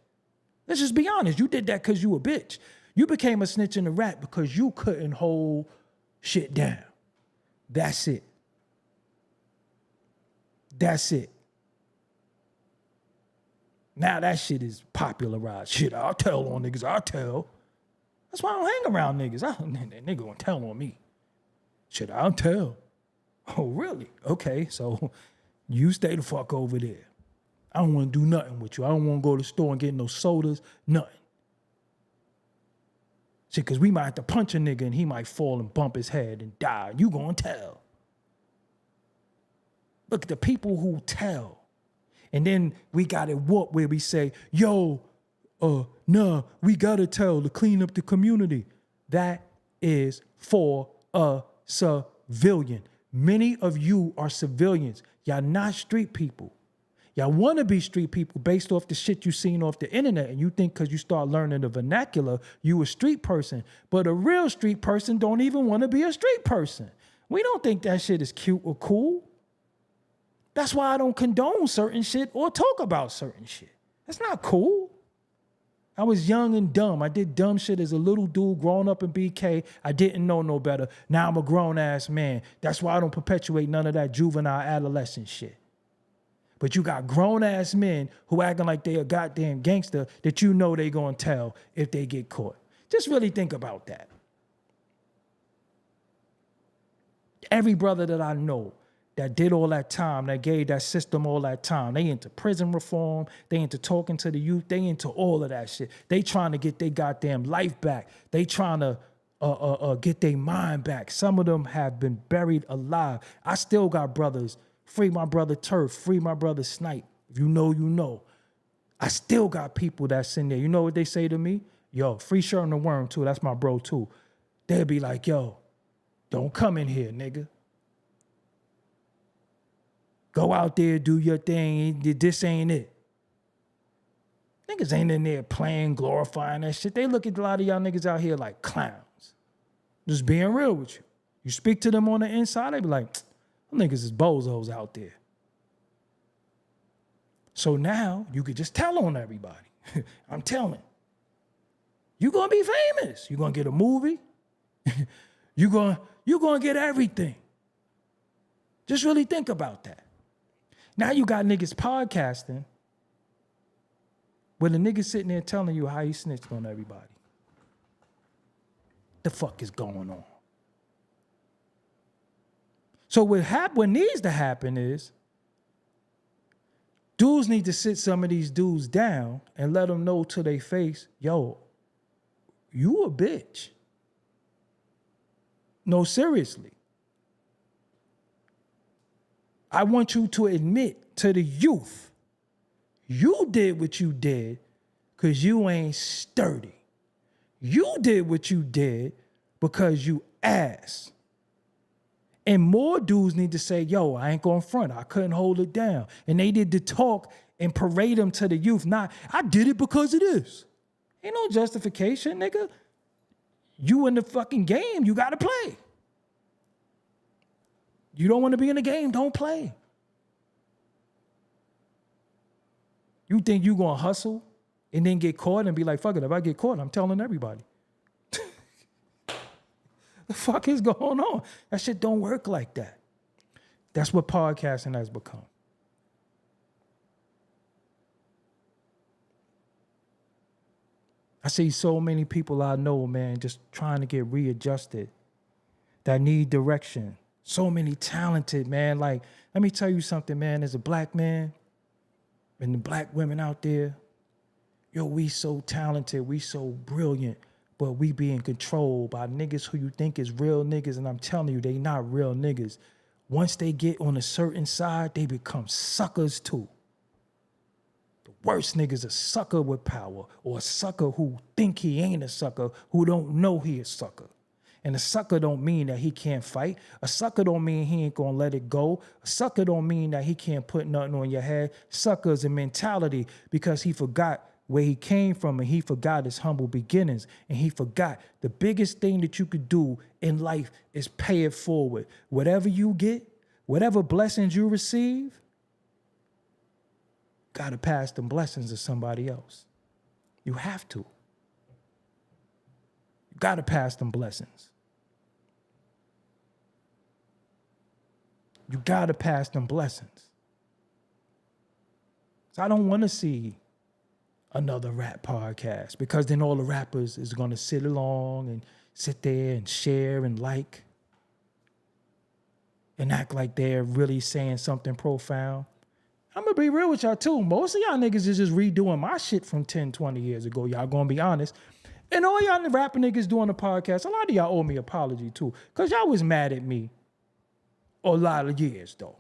Let's just be honest. You did that because you a bitch. You became a snitch and a rat because you couldn't hold shit down. That's it. That's it. Now that shit is popularized. Shit, I'll tell on niggas. I'll tell. That's why I don't hang around niggas. That nigga gonna tell on me. Shit, I'll tell. Oh, really? Okay, so you stay the fuck over there. I don't want to do nothing with you. I don't want to go to the store and get no sodas, nothing. Shit, because we might have to punch a nigga and he might fall and bump his head and die. You gonna tell. Look at the people who tell. And then we got it whooped where we say, yo, nah, we gotta tell to clean up the community. That is for a civilian. Many of you are civilians. Y'all not street people. Y'all want to be street people based off the shit you seen off the internet, and you think because you start learning the vernacular, you a street person. But a real street person don't even want to be a street person. We don't think that shit is cute or cool. That's why I don't condone certain shit or talk about certain shit. That's not cool. I was young and dumb. I did dumb shit as a little dude growing up in BK. I didn't know no better. Now I'm a grown-ass man. That's why I don't perpetuate none of that juvenile adolescent shit. But you got grown-ass men who acting like they a goddamn gangster that you know they gonna tell if they get caught. Just really think about that. Every brother that I know that did all that time, that gave that system all that time, they into prison reform, they into talking to the youth, they into all of that shit. They trying to get their goddamn life back. They trying to get their mind back. Some of them have been buried alive. I still got brothers. Free my brother Turf, free my brother Snipe. If you know, you know. I still got people that's in there. You know what they say to me? Yo, free Shirt and the Worm too. That's my bro too. They'll be like, yo, don't come in here, nigga. Go out there, do your thing. This ain't it. Niggas ain't in there playing, glorifying that shit. They look at a lot of y'all niggas out here like clowns. Just being real with you. You speak to them on the inside, they be like, them niggas is bozos out there. So now you could just tell on everybody. I'm telling. You're gonna be famous. You're gonna get a movie. you're gonna get everything. Just really think about that. Now you got niggas podcasting But the nigga sitting there telling you how he snitched on everybody. The fuck is going on? So what needs to happen is dudes need to sit some of these dudes down and let them know to their face, yo, you a bitch. No, seriously. I want you to admit to the youth, you did what you did because you ain't sturdy. You did what you did because you ass. And more dudes need to say, yo, I ain't going front. I couldn't hold it down. And they did the talk and parade them to the youth. Not, I did it because of this. Ain't no justification, nigga. You in the fucking game, you got to play. You don't want to be in the game, don't play. You think you going to hustle and then get caught and be like, fuck it, if I get caught, I'm telling everybody. The fuck is going on? That shit don't work like that. That's what podcasting has become. I see so many people I know, man, just trying to get readjusted that need direction. So many talented, man. Like, let me tell you something, man. As a black man and the black women out there, yo, we so talented, we so brilliant, but we being controlled by niggas who you think is real niggas, and I'm telling you, they not real niggas. Once they get on a certain side, they become suckers too. The worst nigga's a sucker with power, or a sucker who think he ain't a sucker, who don't know he a sucker. And a sucker don't mean that he can't fight. A sucker don't mean he ain't gonna let it go. A sucker don't mean that he can't put nothing on your head. Sucker's a mentality because he forgot where he came from, and he forgot his humble beginnings, and he forgot the biggest thing that you could do in life is pay it forward. Whatever you get, whatever blessings you receive, gotta pass them blessings to somebody else. You have to. You gotta pass them blessings. You gotta pass them blessings. So I don't want to see another rap podcast, because then all the rappers is going to sit along and sit there and share and like and act like they're really saying something profound. I'm going to be real with y'all too. Most of y'all niggas is just redoing my shit from 10, 20 years ago. Y'all going to be honest. And all y'all rapping niggas doing the podcast, a lot of y'all owe me an apology too, because y'all was mad at me a lot of years though.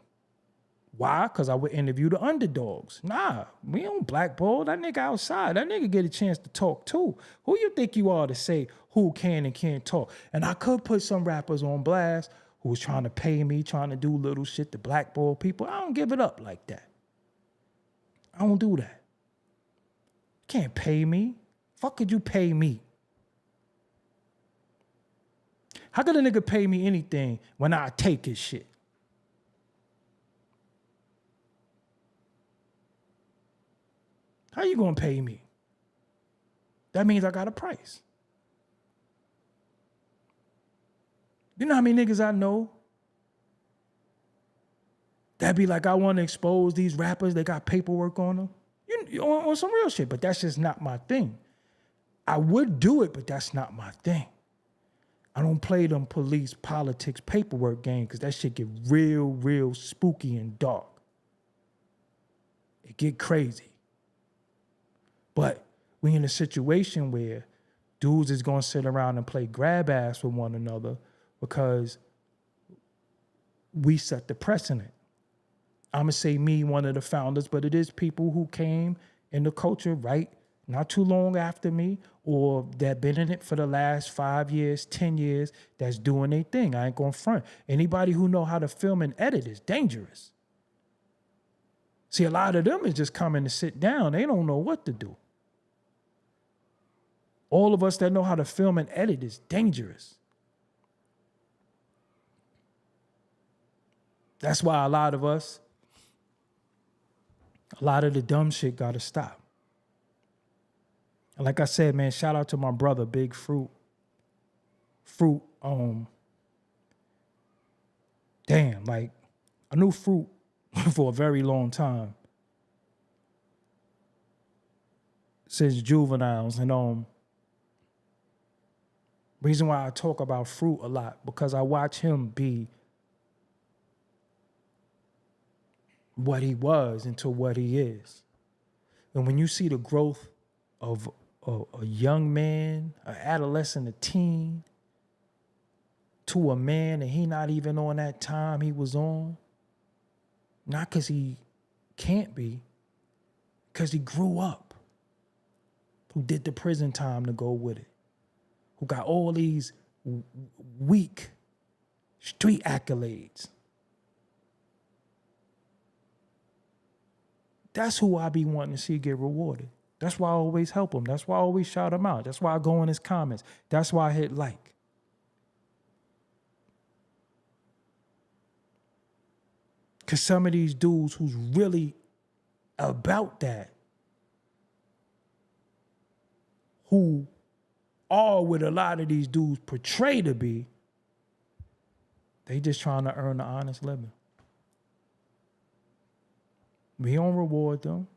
Why? Because I would interview the underdogs. Nah, we don't blackball that nigga outside. That nigga get a chance to talk too. Who you think you are to say who can and can't talk? And I could put some rappers on blast who was trying to pay me, trying to do little shit to blackball people. I don't give it up like that. I don't do that. You can't pay me. Fuck could you pay me? How could a nigga pay me anything when I take his shit? How you gonna pay me? That means I got a price. You know how many niggas I know that be like, I want to expose these rappers, they got paperwork on them? You on some real shit, but that's just not my thing. I would do it, but that's not my thing. I don't play them police, politics, paperwork game, because that shit get real spooky and dark. It get crazy. But we in a situation where dudes is going to sit around and play grab ass with one another because we set the precedent. I'm going to say me, one of the founders, but it is people who came in the culture right not too long after me, or that been in it for the last 5 years, 10 years, that's doing their thing. I ain't going to front. Anybody who know how to film and edit is dangerous. See, a lot of them is just coming to sit down. They don't know what to do. All of us that know how to film and edit is dangerous. That's why a lot of the dumb shit got to stop. And like I said, man, shout out to my brother, Big Fruit. Damn, like, I knew Fruit for a very long time. since juveniles. And reason why I talk about Fruit a lot, because I watch him be what he was into what he is. And when you see the growth of a young man, an adolescent, a teen, to a man, and he not even on that time he was on, not because he can't be, because he grew up, who did the prison time to go with it, who got all these weak street accolades. That's who I be wanting to see get rewarded. That's why I always help him. That's why I always shout him out. That's why I go in his comments. That's why I hit like. Because some of these dudes who's really about that, who are what a lot of these dudes portray to be, they just trying to earn an honest living. We don't reward them.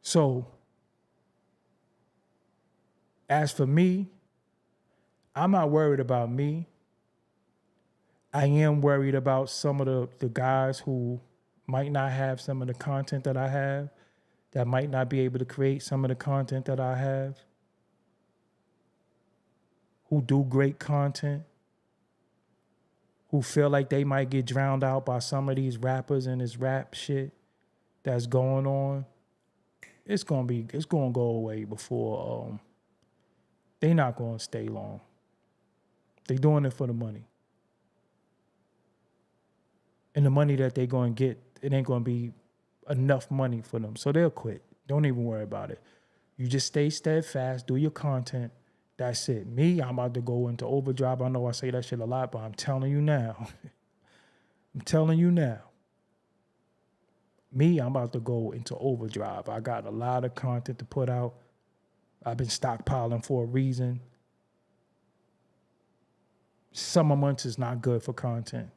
So, as for me, I'm not worried about me. I am worried about some of the guys who might not have some of the content that I have, that might not be able to create some of the content that I have, who do great content, who feel like they might get drowned out by some of these rappers and this rap shit that's going on. It's gonna go away before they not gonna stay long. They doing it for the money. And the money that they gonna get, it ain't gonna be enough money for them. So they'll quit. Don't even worry about it. You just stay steadfast, do your content. That's it. Me, I'm about to go into overdrive. I know I say that shit a lot, but I'm telling you now. I'm telling you now. Me, I'm about to go into overdrive. I got a lot of content to put out. I've been stockpiling for a reason. Summer months is not good for content.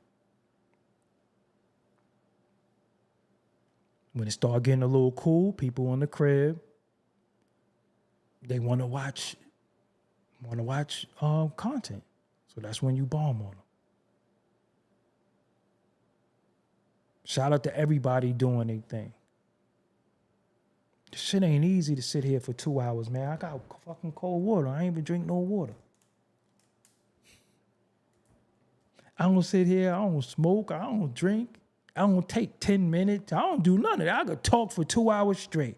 When it start getting a little cool, people in the crib, they want to watch content. So that's when you bomb on them. Shout out to everybody doing their thing. This shit ain't easy to sit here for 2 hours, man. I got fucking cold water. I ain't even drink no water. I don't sit here. I don't smoke. I don't drink. I don't take 10 minutes. I don't do none of that. I could talk for 2 hours straight.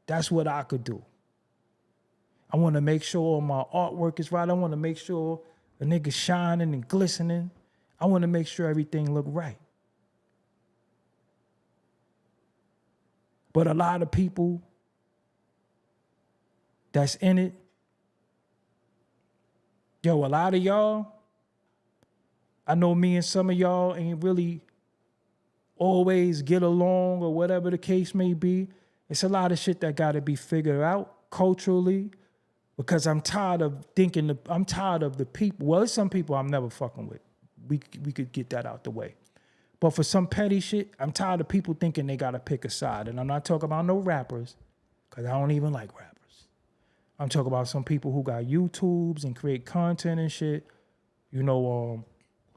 That's what I could do. I want to make sure my artwork is right. I want to make sure a nigga shining and glistening. I want to make sure everything look right. But a lot of people that's in it, a lot of y'all, I know me and some of y'all ain't really always get along or whatever the case may be. It's a lot of shit that got to be figured out culturally, because I'm tired of the people. Well, there's some people I'm never fucking with. We could get that out the way. But for some petty shit, I'm tired of people thinking they got to pick a side. And I'm not talking about no rappers, because I don't even like rappers. I'm talking about some people who got YouTubes and create content and shit. A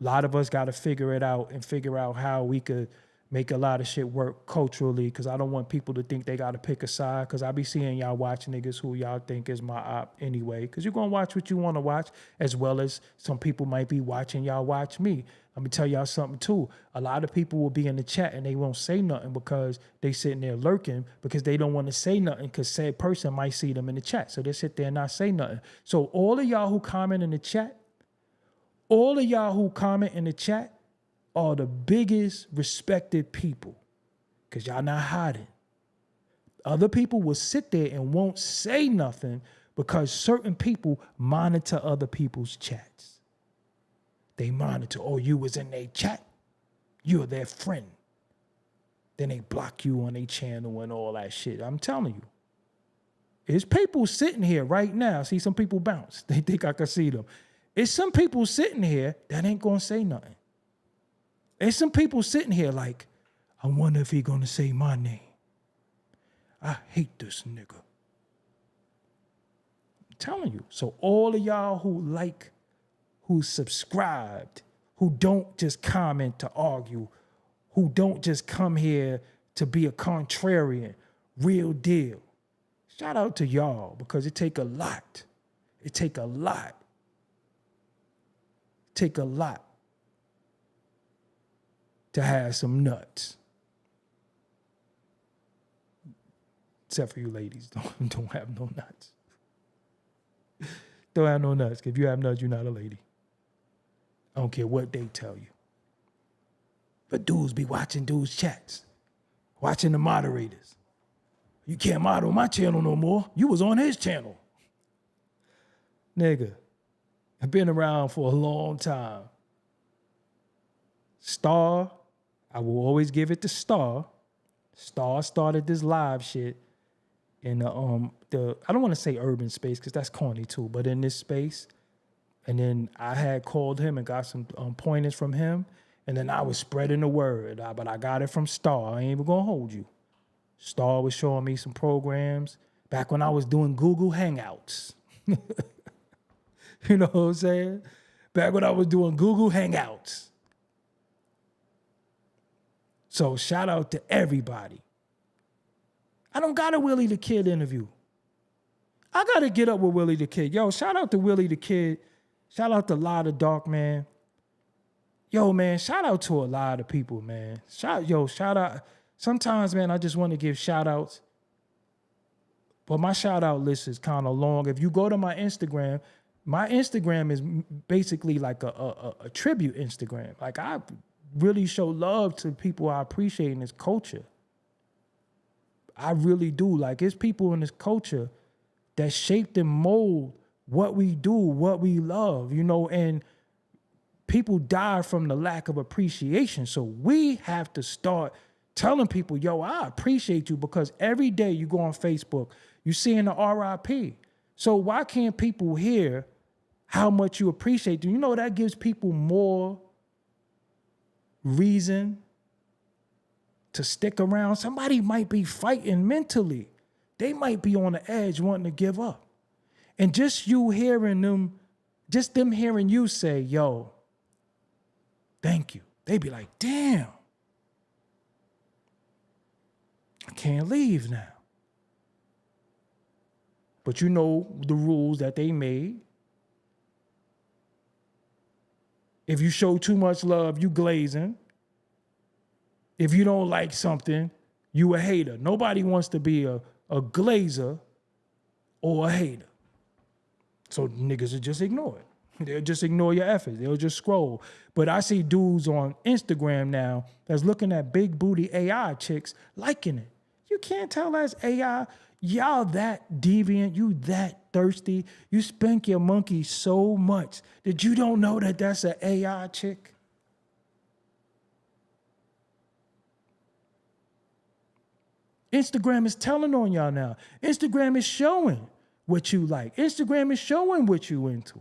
lot of us got to figure it out and figure out how we could make a lot of shit work culturally, because I don't want people to think they got to pick a side, because I be seeing y'all watch niggas who y'all think is my op anyway, because you're going to watch what you want to watch, as well as some people might be watching y'all watch me. Let me tell y'all something too. A lot of people will be in the chat and they won't say nothing because they sitting there lurking, because they don't want to say nothing because said person might see them in the chat. So they sit there and not say nothing. So all of y'all who comment in the chat, are the biggest respected people, because y'all not hiding. Other people will sit there and won't say nothing because certain people monitor other people's chats. They monitor, you was in their chat, you're their friend. Then they block you on their channel and all that shit. I'm telling you. There's people sitting here right now. See some people bounce. They think I can see them. It's some people sitting here that ain't gonna say nothing. There's some people sitting here like, I wonder if he gonna say my name. I hate this nigga. I'm telling you. So all of y'all who subscribed, who don't just comment to argue, who don't just come here to be a contrarian, real deal. Shout out to y'all because it take a lot. It take a lot. Take a lot to have some nuts. Except for you ladies, don't have no nuts. Don't have no nuts. If you have nuts, you're not a lady. I don't care what they tell you. But dudes be watching dudes' chats, watching the moderators. You can't model my channel no more. You was on his channel. Nigga, I've been around for a long time. Star, I will always give it to Star. Star started this live shit in the I don't want to say urban space because that's corny too, but in this space. And then I had called him and got some pointers from him. And then I was spreading the word. But I got it from Star. I ain't even gonna hold you. Star was showing me some programs back when I was doing Google Hangouts. You know what I'm saying? Back when I was doing Google Hangouts. So shout out to everybody. I don't got a Willie the Kid interview. I got to get up with Willie the Kid. Yo, shout out to Willie the Kid. Shout out to Lot of Dark, man. Yo, man, shout out to a lot of people, man. Shout out. Sometimes, man, I just want to give shout outs. But my shout out list is kind of long. If you go to my Instagram is basically like a tribute Instagram. Like I really show love to people I appreciate in this culture. I really do. Like it's people in this culture that shape and mold what we do, what we love, you know, and people die from the lack of appreciation. So we have to start telling people, yo, I appreciate you because every day you go on Facebook, you seeing the RIP. So why can't people hear how much you appreciate them? You know, that gives people more reason to stick around. Somebody might be fighting mentally. They might be on the edge wanting to give up. And just you hearing them, just them hearing you say, yo, thank you. They be like, damn, I can't leave now. But you know the rules that they made. If you show too much love, you glazing. If you don't like something, you a hater. Nobody wants to be a glazer or a hater. So niggas will just ignore it. They'll just ignore your efforts. They'll just scroll. But I see dudes on Instagram now that's looking at big booty AI chicks liking it. You can't tell that's AI. Y'all that deviant. You that thirsty. You spank your monkey so much that you don't know that that's an AI chick. Instagram is telling on y'all now. Instagram is showing what you like. Instagram is showing what you into.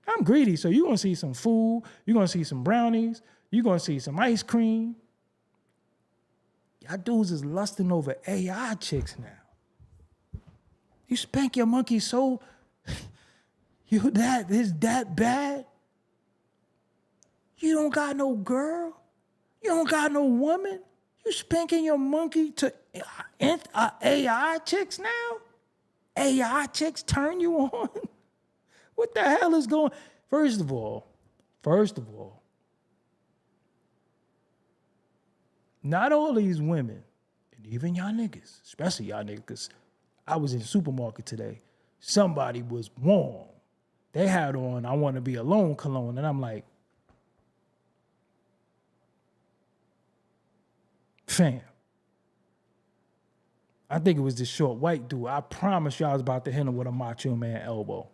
I'm greedy, so you're going to see some food. You're going to see some brownies. You're going to see some ice cream. Y'all dudes is lusting over AI chicks now. You spank your monkey so is that bad? You don't got no girl. You don't got no woman. You spanking your monkey to AI chicks now? AI chicks turn you on? What the hell is going? First of all, not all these women, and even y'all niggas, especially y'all niggas, because I was in the supermarket today. Somebody was warm. They had on I Want to Be Alone cologne, and I'm like, fam. I think it was this short white dude. I promise you I was about to hit him with a Macho Man elbow.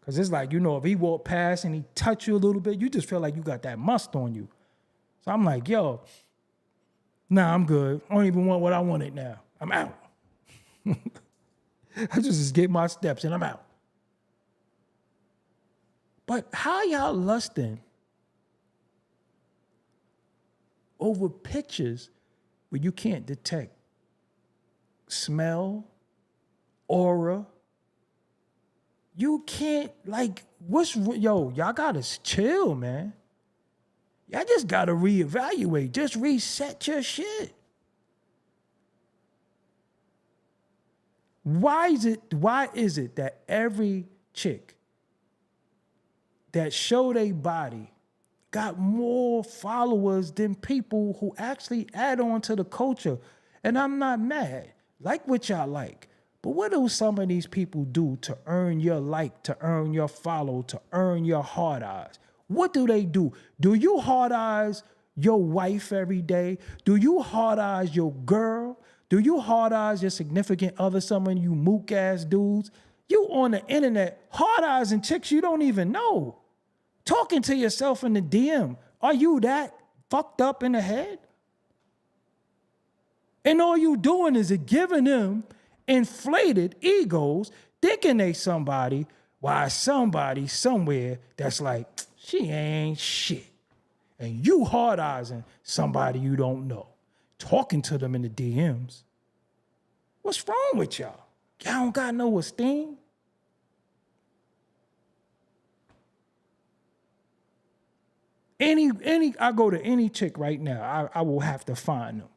Because it's like, you know, if he walked past and he touched you a little bit, you just feel like you got that must on you. So I'm like, yo, nah, I'm good. I don't even want what I wanted now. I'm out. I just get my steps and I'm out. But how y'all lusting over pictures where you can't detect smell, aura? You can't, like, y'all gotta chill, man. Y'all just gotta reevaluate. Just reset your shit. Why is it that every chick that show their body got more followers than people who actually add on to the culture? And I'm not mad. Like what y'all like. But what do some of these people do to earn your like, to earn your follow, to earn your hard eyes? What do they do? Do you hard eyes your wife every day? Do you hard eyes your girl? Do you hard eyes your significant other, some of you mook ass dudes? You on the internet hard eyes and chicks you don't even know. Talking to yourself in the DM. Are you that fucked up in the head? And all you doing is giving them inflated egos, thinking they somebody, while somebody somewhere that's like, she ain't shit. And you hard-eyesing somebody you don't know, talking to them in the DMs. What's wrong with y'all? Y'all don't got no esteem? I go to any chick right now, I will have to find them.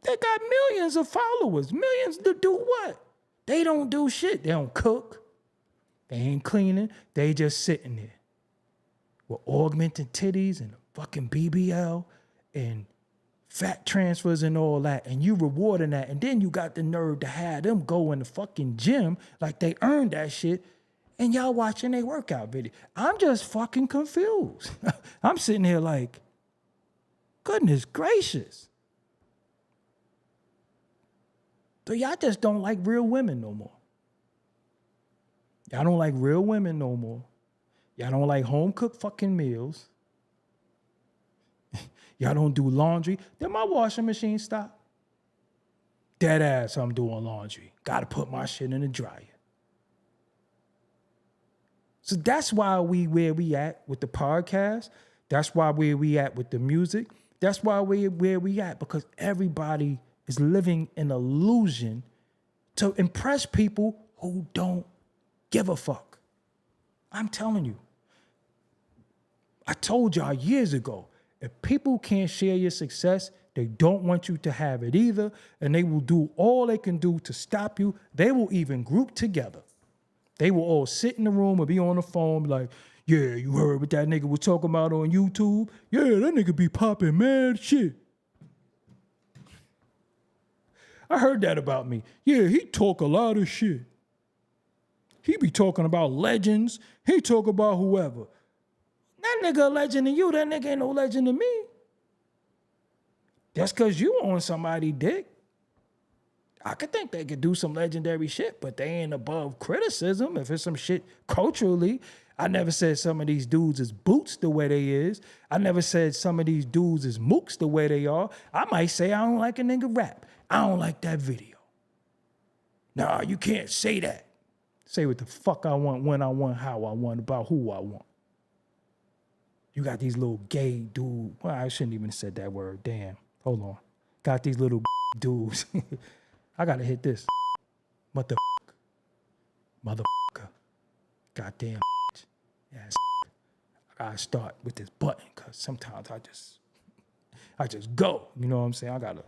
They got millions of followers. Millions to do what? They don't do shit. They don't cook. They ain't cleaning. They just sitting there with augmented titties and a fucking BBL and fat transfers and all that. And you rewarding that. And then you got the nerve to have them go in the fucking gym like they earned that shit. And y'all watching their workout video. I'm just fucking confused. I'm sitting here like, goodness gracious. So y'all just don't like real women no more. Y'all don't like real women no more. Y'all don't like home-cooked fucking meals. Y'all don't do laundry. Did my washing machine stop? Dead ass, I'm doing laundry. Gotta put my shit in the dryer. So that's why where we at with the podcast. That's why where we at with the music. That's why where we at, because everybody is living an illusion to impress people who don't give a fuck. I'm telling you. I told y'all years ago, if people can't share your success, they don't want you to have it either, and they will do all they can do to stop you. They will even group together. They will all sit in the room or be on the phone like, yeah, you heard what that nigga was talking about on YouTube? Yeah, that nigga be popping mad shit. I heard that about me. Yeah, he talk a lot of shit. He be talking about legends. He talk about whoever. That nigga a legend to you. That nigga ain't no legend to me. That's because you on somebody's dick. I could think they could do some legendary shit, but they ain't above criticism if it's some shit culturally. I never said some of these dudes is boots the way they is. I never said some of these dudes is mooks the way they are. I might say I don't like a nigga rap. I don't like that video. Nah, you can't say that. Say what the fuck I want, when I want, how I want, about who I want. You got these little gay dudes. Well, I shouldn't even have said that word. Damn. Hold on. Got these little dudes. I gotta hit this. Motherfucker. Goddamn. Yes. I gotta start with this button because sometimes I just go. You know what I'm saying? I gotta.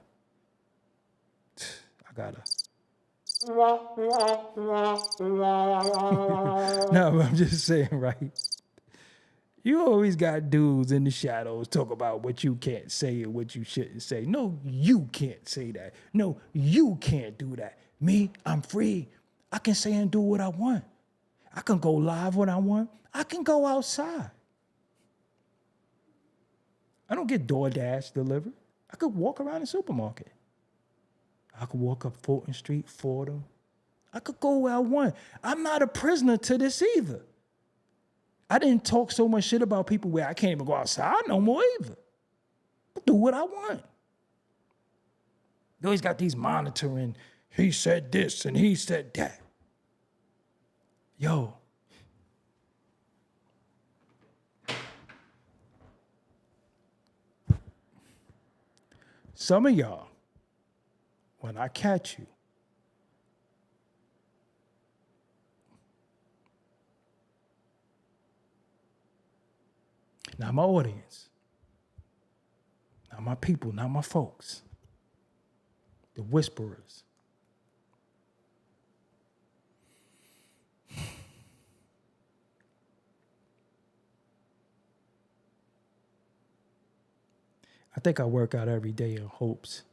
No, I'm just saying, right? You always got dudes in the shadows talk about what you can't say and what you shouldn't say. No, you can't say that. No, you can't do that. Me, I'm free. I can say and do what I want. I can go live when I want. I can go outside. I don't get DoorDash delivered. I could walk around the supermarket. I could walk up Fulton Street, Fordham. I could go where I want. I'm not a prisoner to this either. I didn't talk so much shit about people where I can't even go outside no more either. I do what I want. You always got these monitoring, he said this and he said that. Yo, some of y'all, when I catch you, not my audience, not my people, not my folks, the whisperers. I think I work out every day in hopes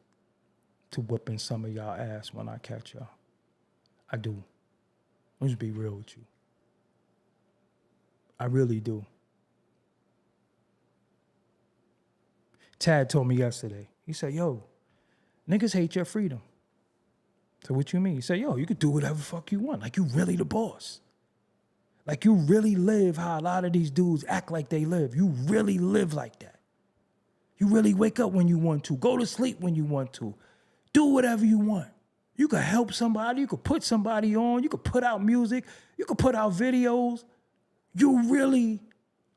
to whooping some of y'all ass when I catch y'all. I do. I'll just be real with you. I really do. Tad told me yesterday, he said, yo, niggas hate your freedom. So what you mean? He said, yo, you could do whatever the fuck you want. Like you really the boss. Like you really live how a lot of these dudes act like they live. You really live like that. You really wake up when you want to. Go to sleep when you want to. Do whatever you want. You could help somebody. You could put somebody on. You could put out music. You could put out videos. You really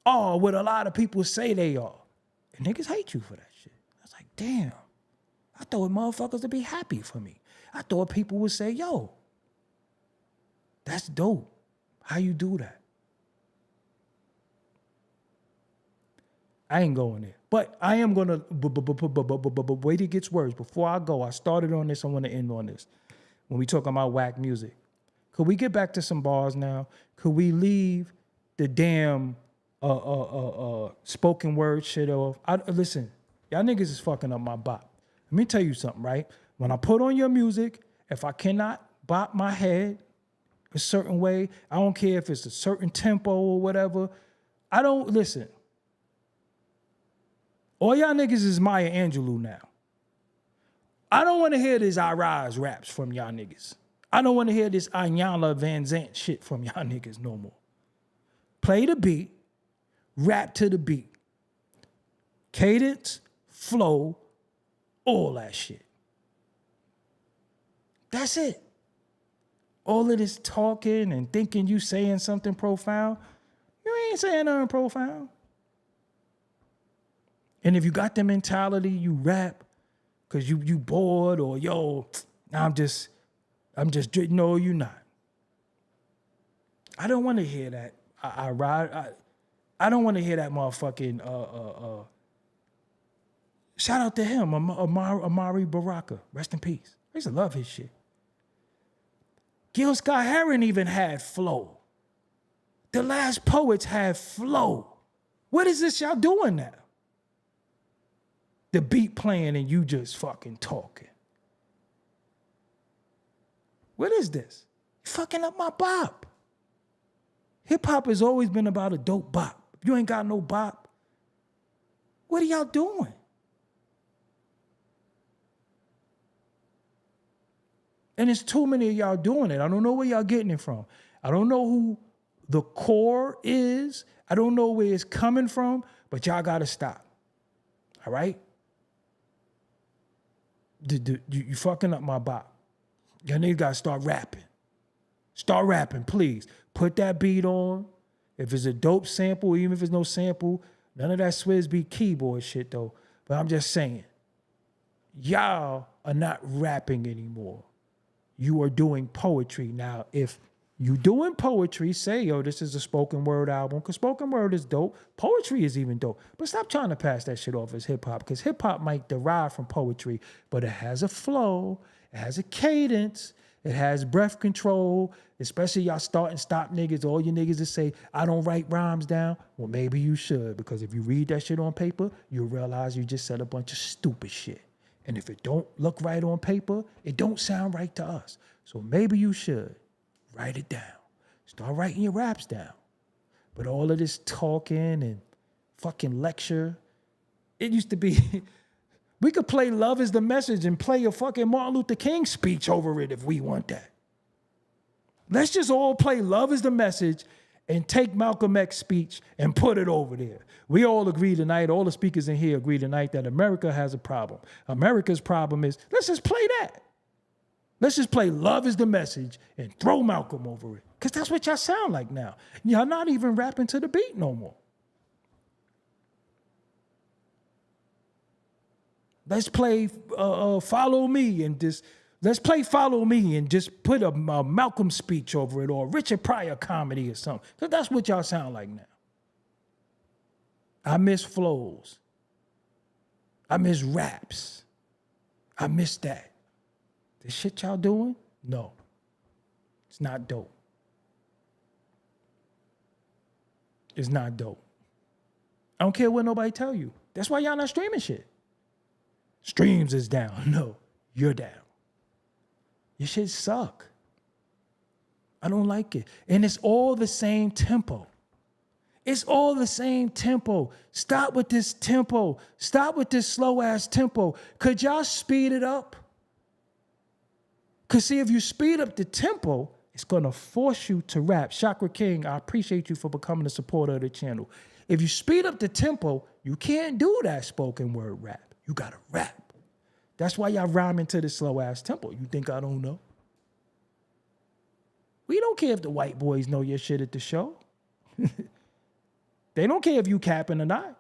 are what a lot of people say they are. And niggas hate you for that shit. I was like, damn. I thought motherfuckers would be happy for me. I thought people would say, yo, that's dope. How you do that? I ain't going there. But I am going to, but wait, it gets worse. Before I go, I started on this. I want to end on this. When we talking about whack music. Could we get back to some bars now? Could we leave the damn spoken word shit off? Listen, y'all niggas is fucking up my bop. Let me tell you something, right? When I put on your music, if I cannot bop my head a certain way, I don't care if it's a certain tempo or whatever, I don't, listen. All y'all niggas is Maya Angelou now. I don't want to hear this I Rise raps from y'all niggas. I don't want to hear this Iyanla Van Zant shit from y'all niggas no more. Play the beat, rap to the beat. Cadence, flow, all that shit. That's it. All of this talking and thinking you saying something profound, you ain't saying nothing profound. And if you got the mentality, you rap because you bored or yo, I'm just, no, you not. I don't want to hear that. I don't want to hear that motherfucking, shout out to him, Amari Baraka. Rest in peace. I used to love his shit. Gil Scott-Heron even had flow. The Last Poets had flow. What is this y'all doing now? The beat playing and you just fucking talking. What is this? You're fucking up my bop. Hip hop has always been about a dope bop. If you ain't got no bop, what are y'all doing? And it's too many of y'all doing it. I don't know where y'all getting it from. I don't know who the core is. I don't know where it's coming from, but y'all gotta stop. All right? You fucking up my bop. Y'all niggas gotta start rapping. Start rapping, please. Put that beat on. If it's a dope sample, even if it's no sample, none of that Swizz Beat keyboard shit though. But I'm just saying, y'all are not rapping anymore. You are doing poetry. Now, if you doing poetry, say, yo, this is a spoken word album, because spoken word is dope. Poetry is even dope. But stop trying to pass that shit off as hip-hop, because hip-hop might derive from poetry, but it has a flow, it has a cadence, it has breath control, especially y'all start and stop niggas, all you niggas that say, I don't write rhymes down. Well, maybe you should, because if you read that shit on paper, you'll realize you just said a bunch of stupid shit. And if it don't look right on paper, it don't sound right to us. So maybe you should write it down. Start writing your raps down. But all of this talking and fucking lecture, it used to be, we could play Love Is the Message and play a fucking Martin Luther King speech over it if we want that. Let's just all play Love Is the Message and take Malcolm X's speech and put it over there. We all agree tonight, all the speakers in here agree tonight that America has a problem. America's problem is, let's just play that. Let's just play Love Is the Message and throw Malcolm over it. Because that's what y'all sound like now. Y'all not even rapping to the beat no more. Let's play Follow Me and just let's play Follow Me and just put a Malcolm speech over it or a Richard Pryor comedy or something. Because that's what y'all sound like now. I miss flows. I miss raps. I miss that. The shit y'all doing? No. It's not dope. It's not dope. I don't care what nobody tell you. That's why y'all not streaming shit. Streams is down. No, you're down. Your shit suck. I don't like it. And it's all the same tempo. It's all the same tempo. Stop with this tempo. Stop with this slow ass tempo. Could y'all speed it up? Because see, if you speed up the tempo, it's going to force you to rap. Chakra King, I appreciate you for becoming a supporter of the channel. If you speed up the tempo, you can't do that spoken word rap. You got to rap. That's why y'all rhyming to this slow ass tempo. You think I don't know? We don't care if the white boys know your shit at the show. They don't care if you capping or not.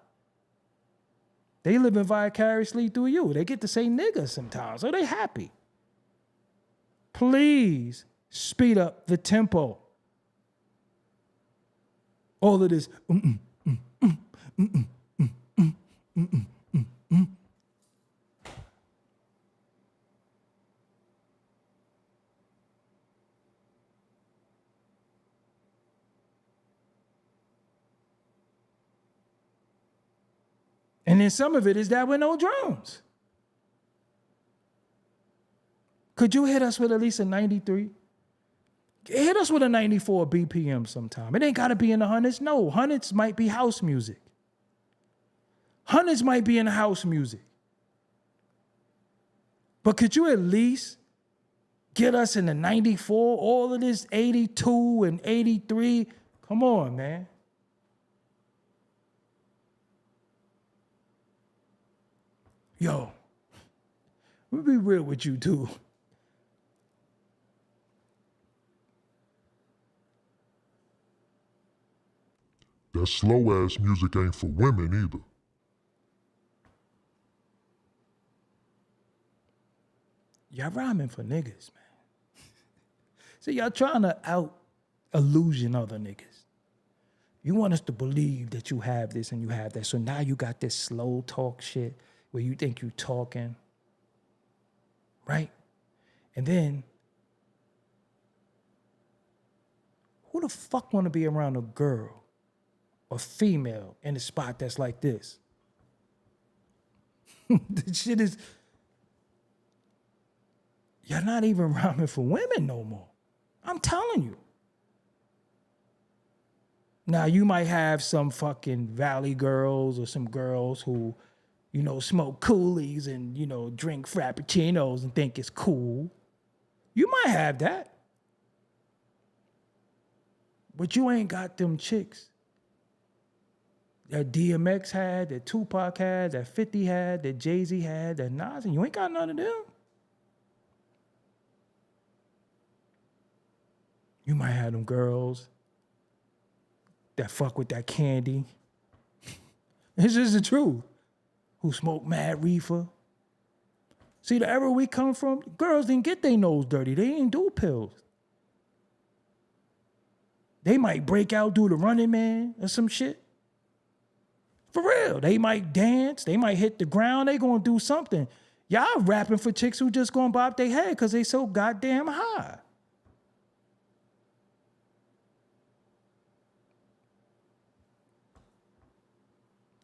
They living vicariously through you. They get to say nigga sometimes, so they happy. Please speed up the tempo. All of this. And then some of it is that with no drums. Could you hit us with at least a 93? Hit us with a 94 BPM sometime. It ain't got to be in the hundreds. No, hundreds might be house music. Hundreds might be in the house music. But could you at least get us in the 94? All of this 82 and 83? Come on, man. Yo, we'll be real with you too. That slow ass music ain't for women either. Y'all rhyming for niggas, man. See, y'all trying to out-illusion other niggas. You want us to believe that you have this and you have that. So now you got this slow talk shit where you think you talking, right? And then, who the fuck want to be around a girl or female in a spot that's like this? The shit is, you're not even rhyming for women no more. I'm telling you. Now, you might have some fucking valley girls or some girls who, you know, smoke coolies and, you know, drink frappuccinos and think it's cool. You might have that. But you ain't got them chicks that DMX had, that Tupac had, that 50 had, that Jay-Z had, that Nas, and you ain't got none of them. You might have them girls that fuck with that candy. This is the truth. Who smoke mad reefer. See, the era we come from, girls didn't get their nose dirty. They didn't do pills. They might break out, do the Running Man or some shit. For real. They might dance. They might hit the ground. They gonna do something. Y'all rapping for chicks who just gonna bob their head because they so goddamn high.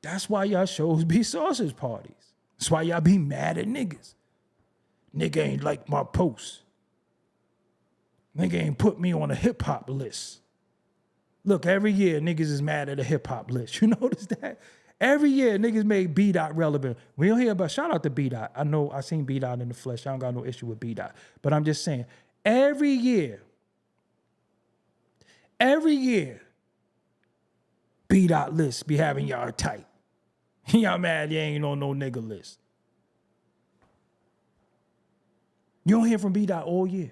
That's why y'all shows be sausage parties. That's why y'all be mad at niggas. Nigga ain't like my post. Nigga ain't put me on a hip hop list. Look, every year niggas is mad at a hip hop list. You notice that? Every year niggas make B-Dot relevant. We don't hear about, shout out to B-Dot. I know I seen B-Dot in the flesh. I don't got no issue with B-Dot. But I'm just saying, every year, B-Dot lists be having y'all tight. Y'all mad you ain't on no nigga list. You don't hear from B-Dot all year.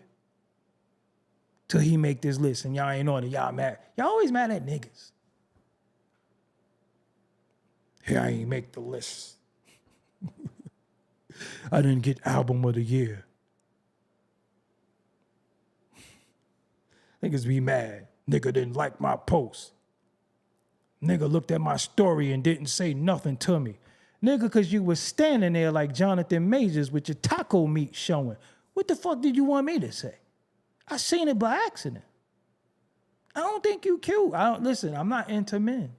Till he make this list and y'all ain't on it. Y'all mad. Y'all always mad at niggas. Here I ain't make the list. I didn't get album of the year. Niggas be mad. Nigga didn't like my post. Nigga looked at my story and didn't say nothing to me. Nigga, because you was standing there like Jonathan Majors with your taco meat showing. What the fuck did you want me to say? I seen it by accident. I don't think you cute. Listen, I'm not into men.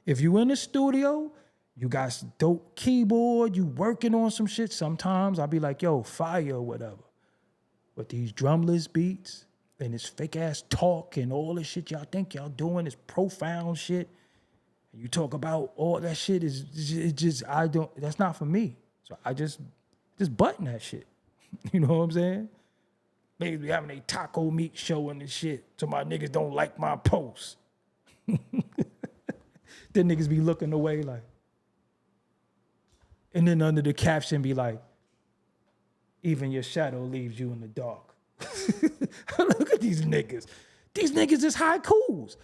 If you in the studio, you got some dope keyboard, you working on some shit, sometimes I'll be like, yo, fire or whatever. But these drumless beats and this fake ass talk and all this shit y'all think y'all doing is profound shit. And you talk about all that shit that's not for me. So I just button that shit. You know what I'm saying? Niggas be having a taco meat showing and shit. So my niggas don't like my posts. Then niggas be looking away like. And then under the caption be like, even your shadow leaves you in the dark. Look at these niggas. These niggas is haikus.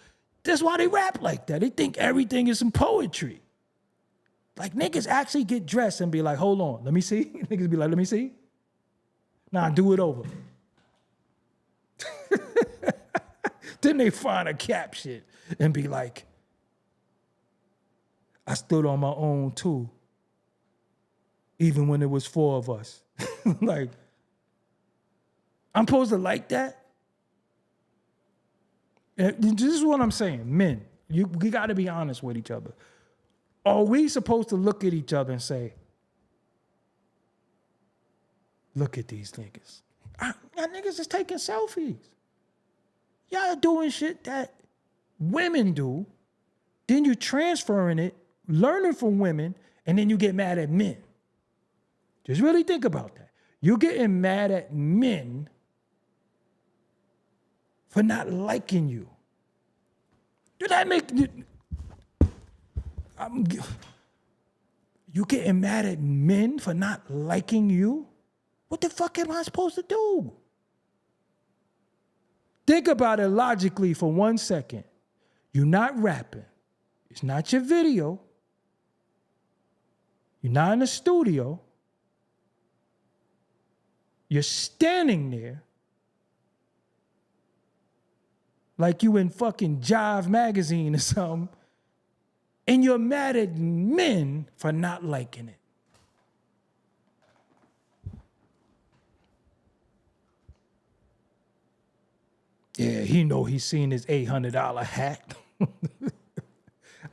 That's why they rap like that. They think everything is some poetry. Like niggas actually get dressed and be like, hold on, let me see. Niggas be like, let me see. Nah, do it over. Then they find a caption and be like, I stood on my own too, even when it was 4 of us. Like, I'm supposed to like that? This is what I'm saying. Men, we got to be honest with each other. Are we supposed to look at each other and say, look at these niggas. Y'all niggas is taking selfies. Y'all doing shit that women do. Then you transferring it, learning from women, and then you get mad at men. Just really think about that. You're getting mad at men for not liking you. Did that make you getting mad at men for not liking you? What the fuck am I supposed to do? Think about it logically for 1 second. You're not rapping. It's not your video. You're not in the studio. You're standing there like you in fucking Jive magazine or something, and you're mad at men for not liking it. Yeah, he know he's seen his $800 hat. I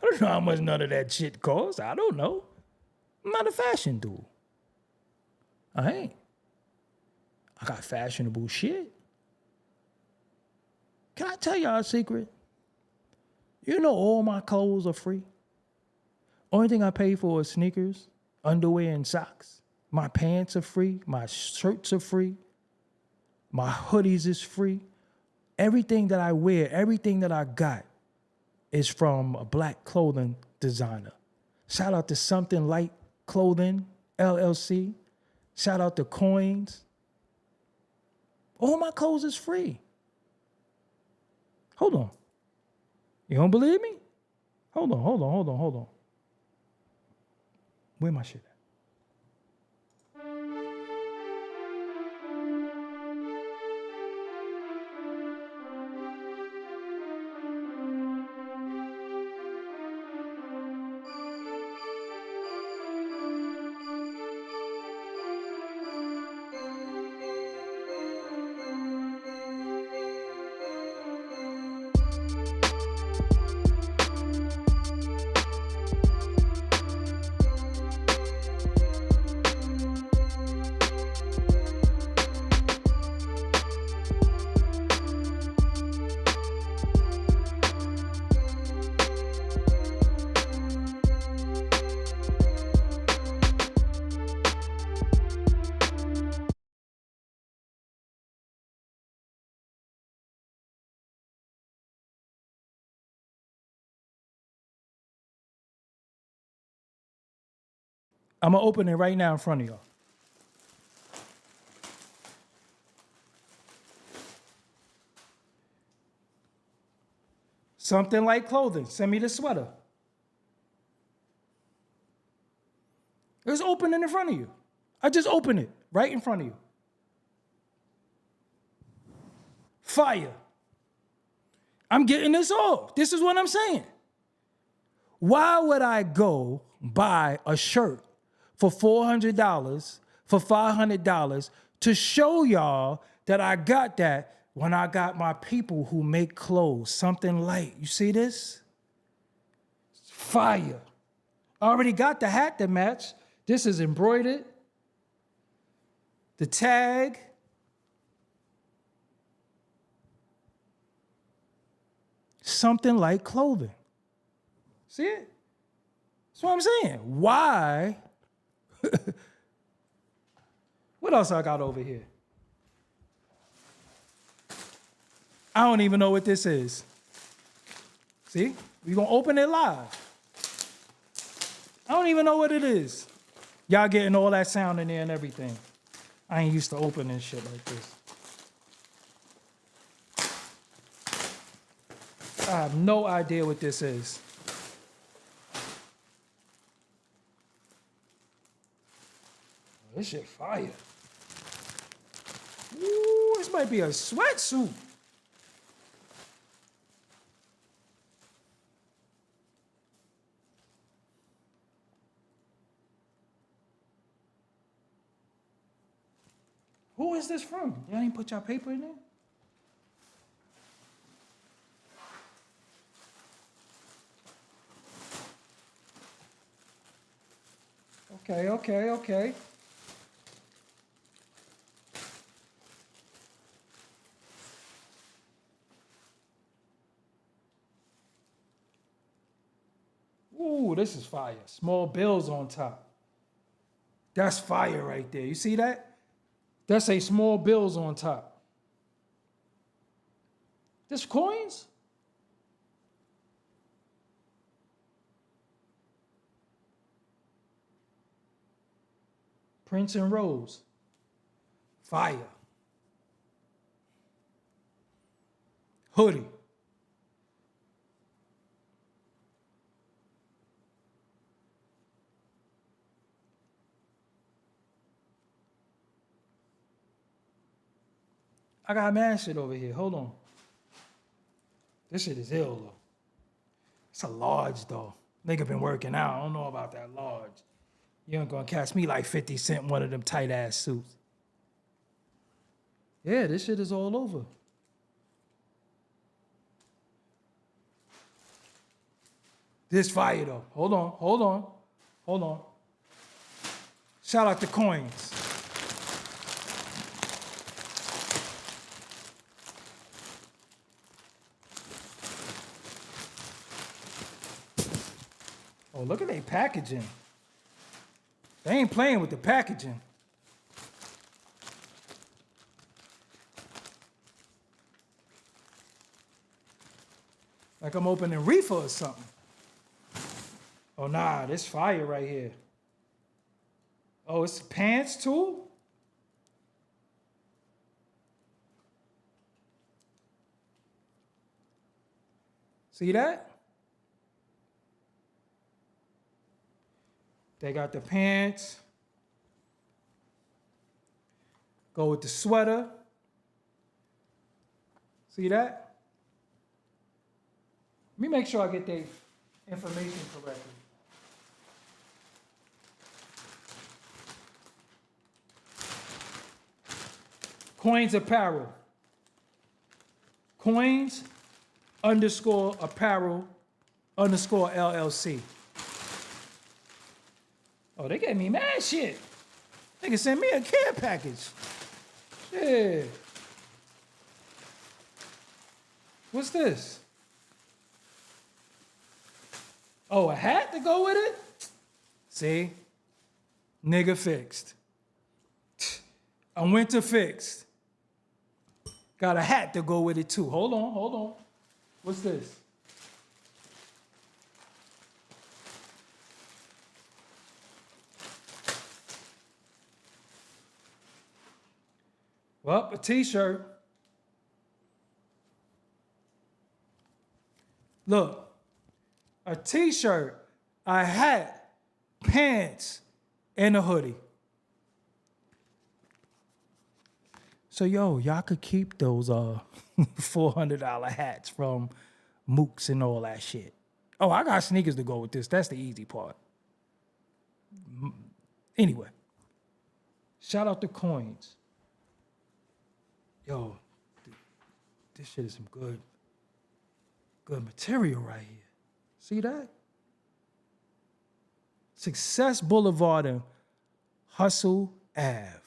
don't know how much none of that shit costs. I don't know. I'm not a fashion dude. I ain't. I got fashionable shit. Can I tell y'all a secret? You know all my clothes are free. Only thing I pay for is sneakers, underwear, and socks. My pants are free. My shirts are free. My hoodies is free. Everything that I wear, everything that I got is from a black clothing designer. Shout out to Something Light Clothing, LLC. Shout out to Coins. All my clothes is free. Hold on. You don't believe me? Hold on. Where my shit at? I'm going to open it right now in front of y'all. Something Like Clothing. Send me the sweater. It's open in front of you. I just opened it right in front of you. Fire. I'm getting this off. This is what I'm saying. Why would I go buy a shirt for $400, for $500 to show y'all that I got that when I got my people who make clothes, something light? You see this? Fire. I already got the hat to match. This is embroidered. The tag. Something like clothing. See it? That's what I'm saying. Why? What else I got over here? I don't even know what this is. See? We're going to open it live. I don't even know what it is. Y'all getting all that sound in there and everything. I ain't used to opening shit like this. I have no idea what this is. This shit fire. Ooh, this might be a sweatsuit. Who is this from? Y'all ain't put y'all paper in there? Okay. Ooh, this is fire. Small bills on top. That's fire right there. You see that? That's a small bills on top. This coins? Prince and Rose. Fire. Hoodie. I got mad shit over here. Hold on. This shit is ill though. It's a large though. Nigga been working out. I don't know about that large. You ain't gonna catch me like 50 Cent in one of them tight ass suits. Yeah, this shit is all over. This fire though. Hold on. Shout out to Coins. Oh, look at their packaging. They ain't playing with the packaging. Like I'm opening reefer or something. Oh, nah, this fire right here. Oh, it's pants too? See that? They got the pants. Go with the sweater. See that? Let me make sure I get the information correctly. Coins Apparel. Coins _ apparel _ LLC. Oh, they gave me mad shit. They can send me a care package. Yeah. What's this? Oh, a hat to go with it? See? Nigga fixed. I'm winter fixed. Got a hat to go with it too. Hold on. What's this? Well, a t-shirt. Look, a t-shirt, a hat, pants, and a hoodie. So y'all could keep those $400 hats from Mooks and all that shit. Oh, I got sneakers to go with this. That's the easy part. Anyway, shout out to Coins. Yo, this shit is some good material right here. See that? Success Boulevard and Hustle Ave.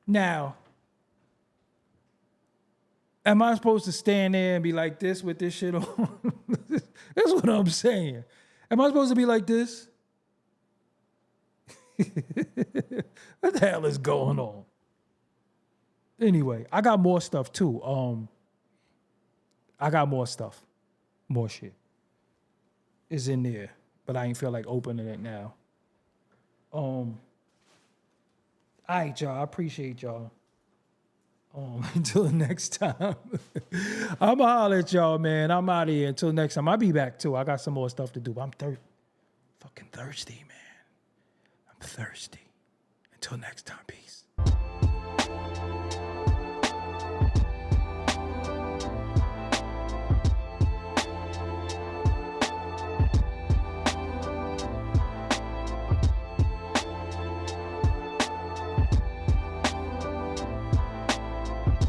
Now, am I supposed to stand there and be like this with this shit on? That's what I'm saying. Am I supposed to be like this? What the hell is going on? Anyway, I got more stuff too. I got more stuff. More shit is in there, but I ain't feel like opening it now. All right, y'all. I appreciate y'all. Until next time. I'ma holler at y'all, man. I'm out of here. Until next time. I'll be back too. I got some more stuff to do. I'm fucking thirsty, man. I'm thirsty. Until next time. Peace.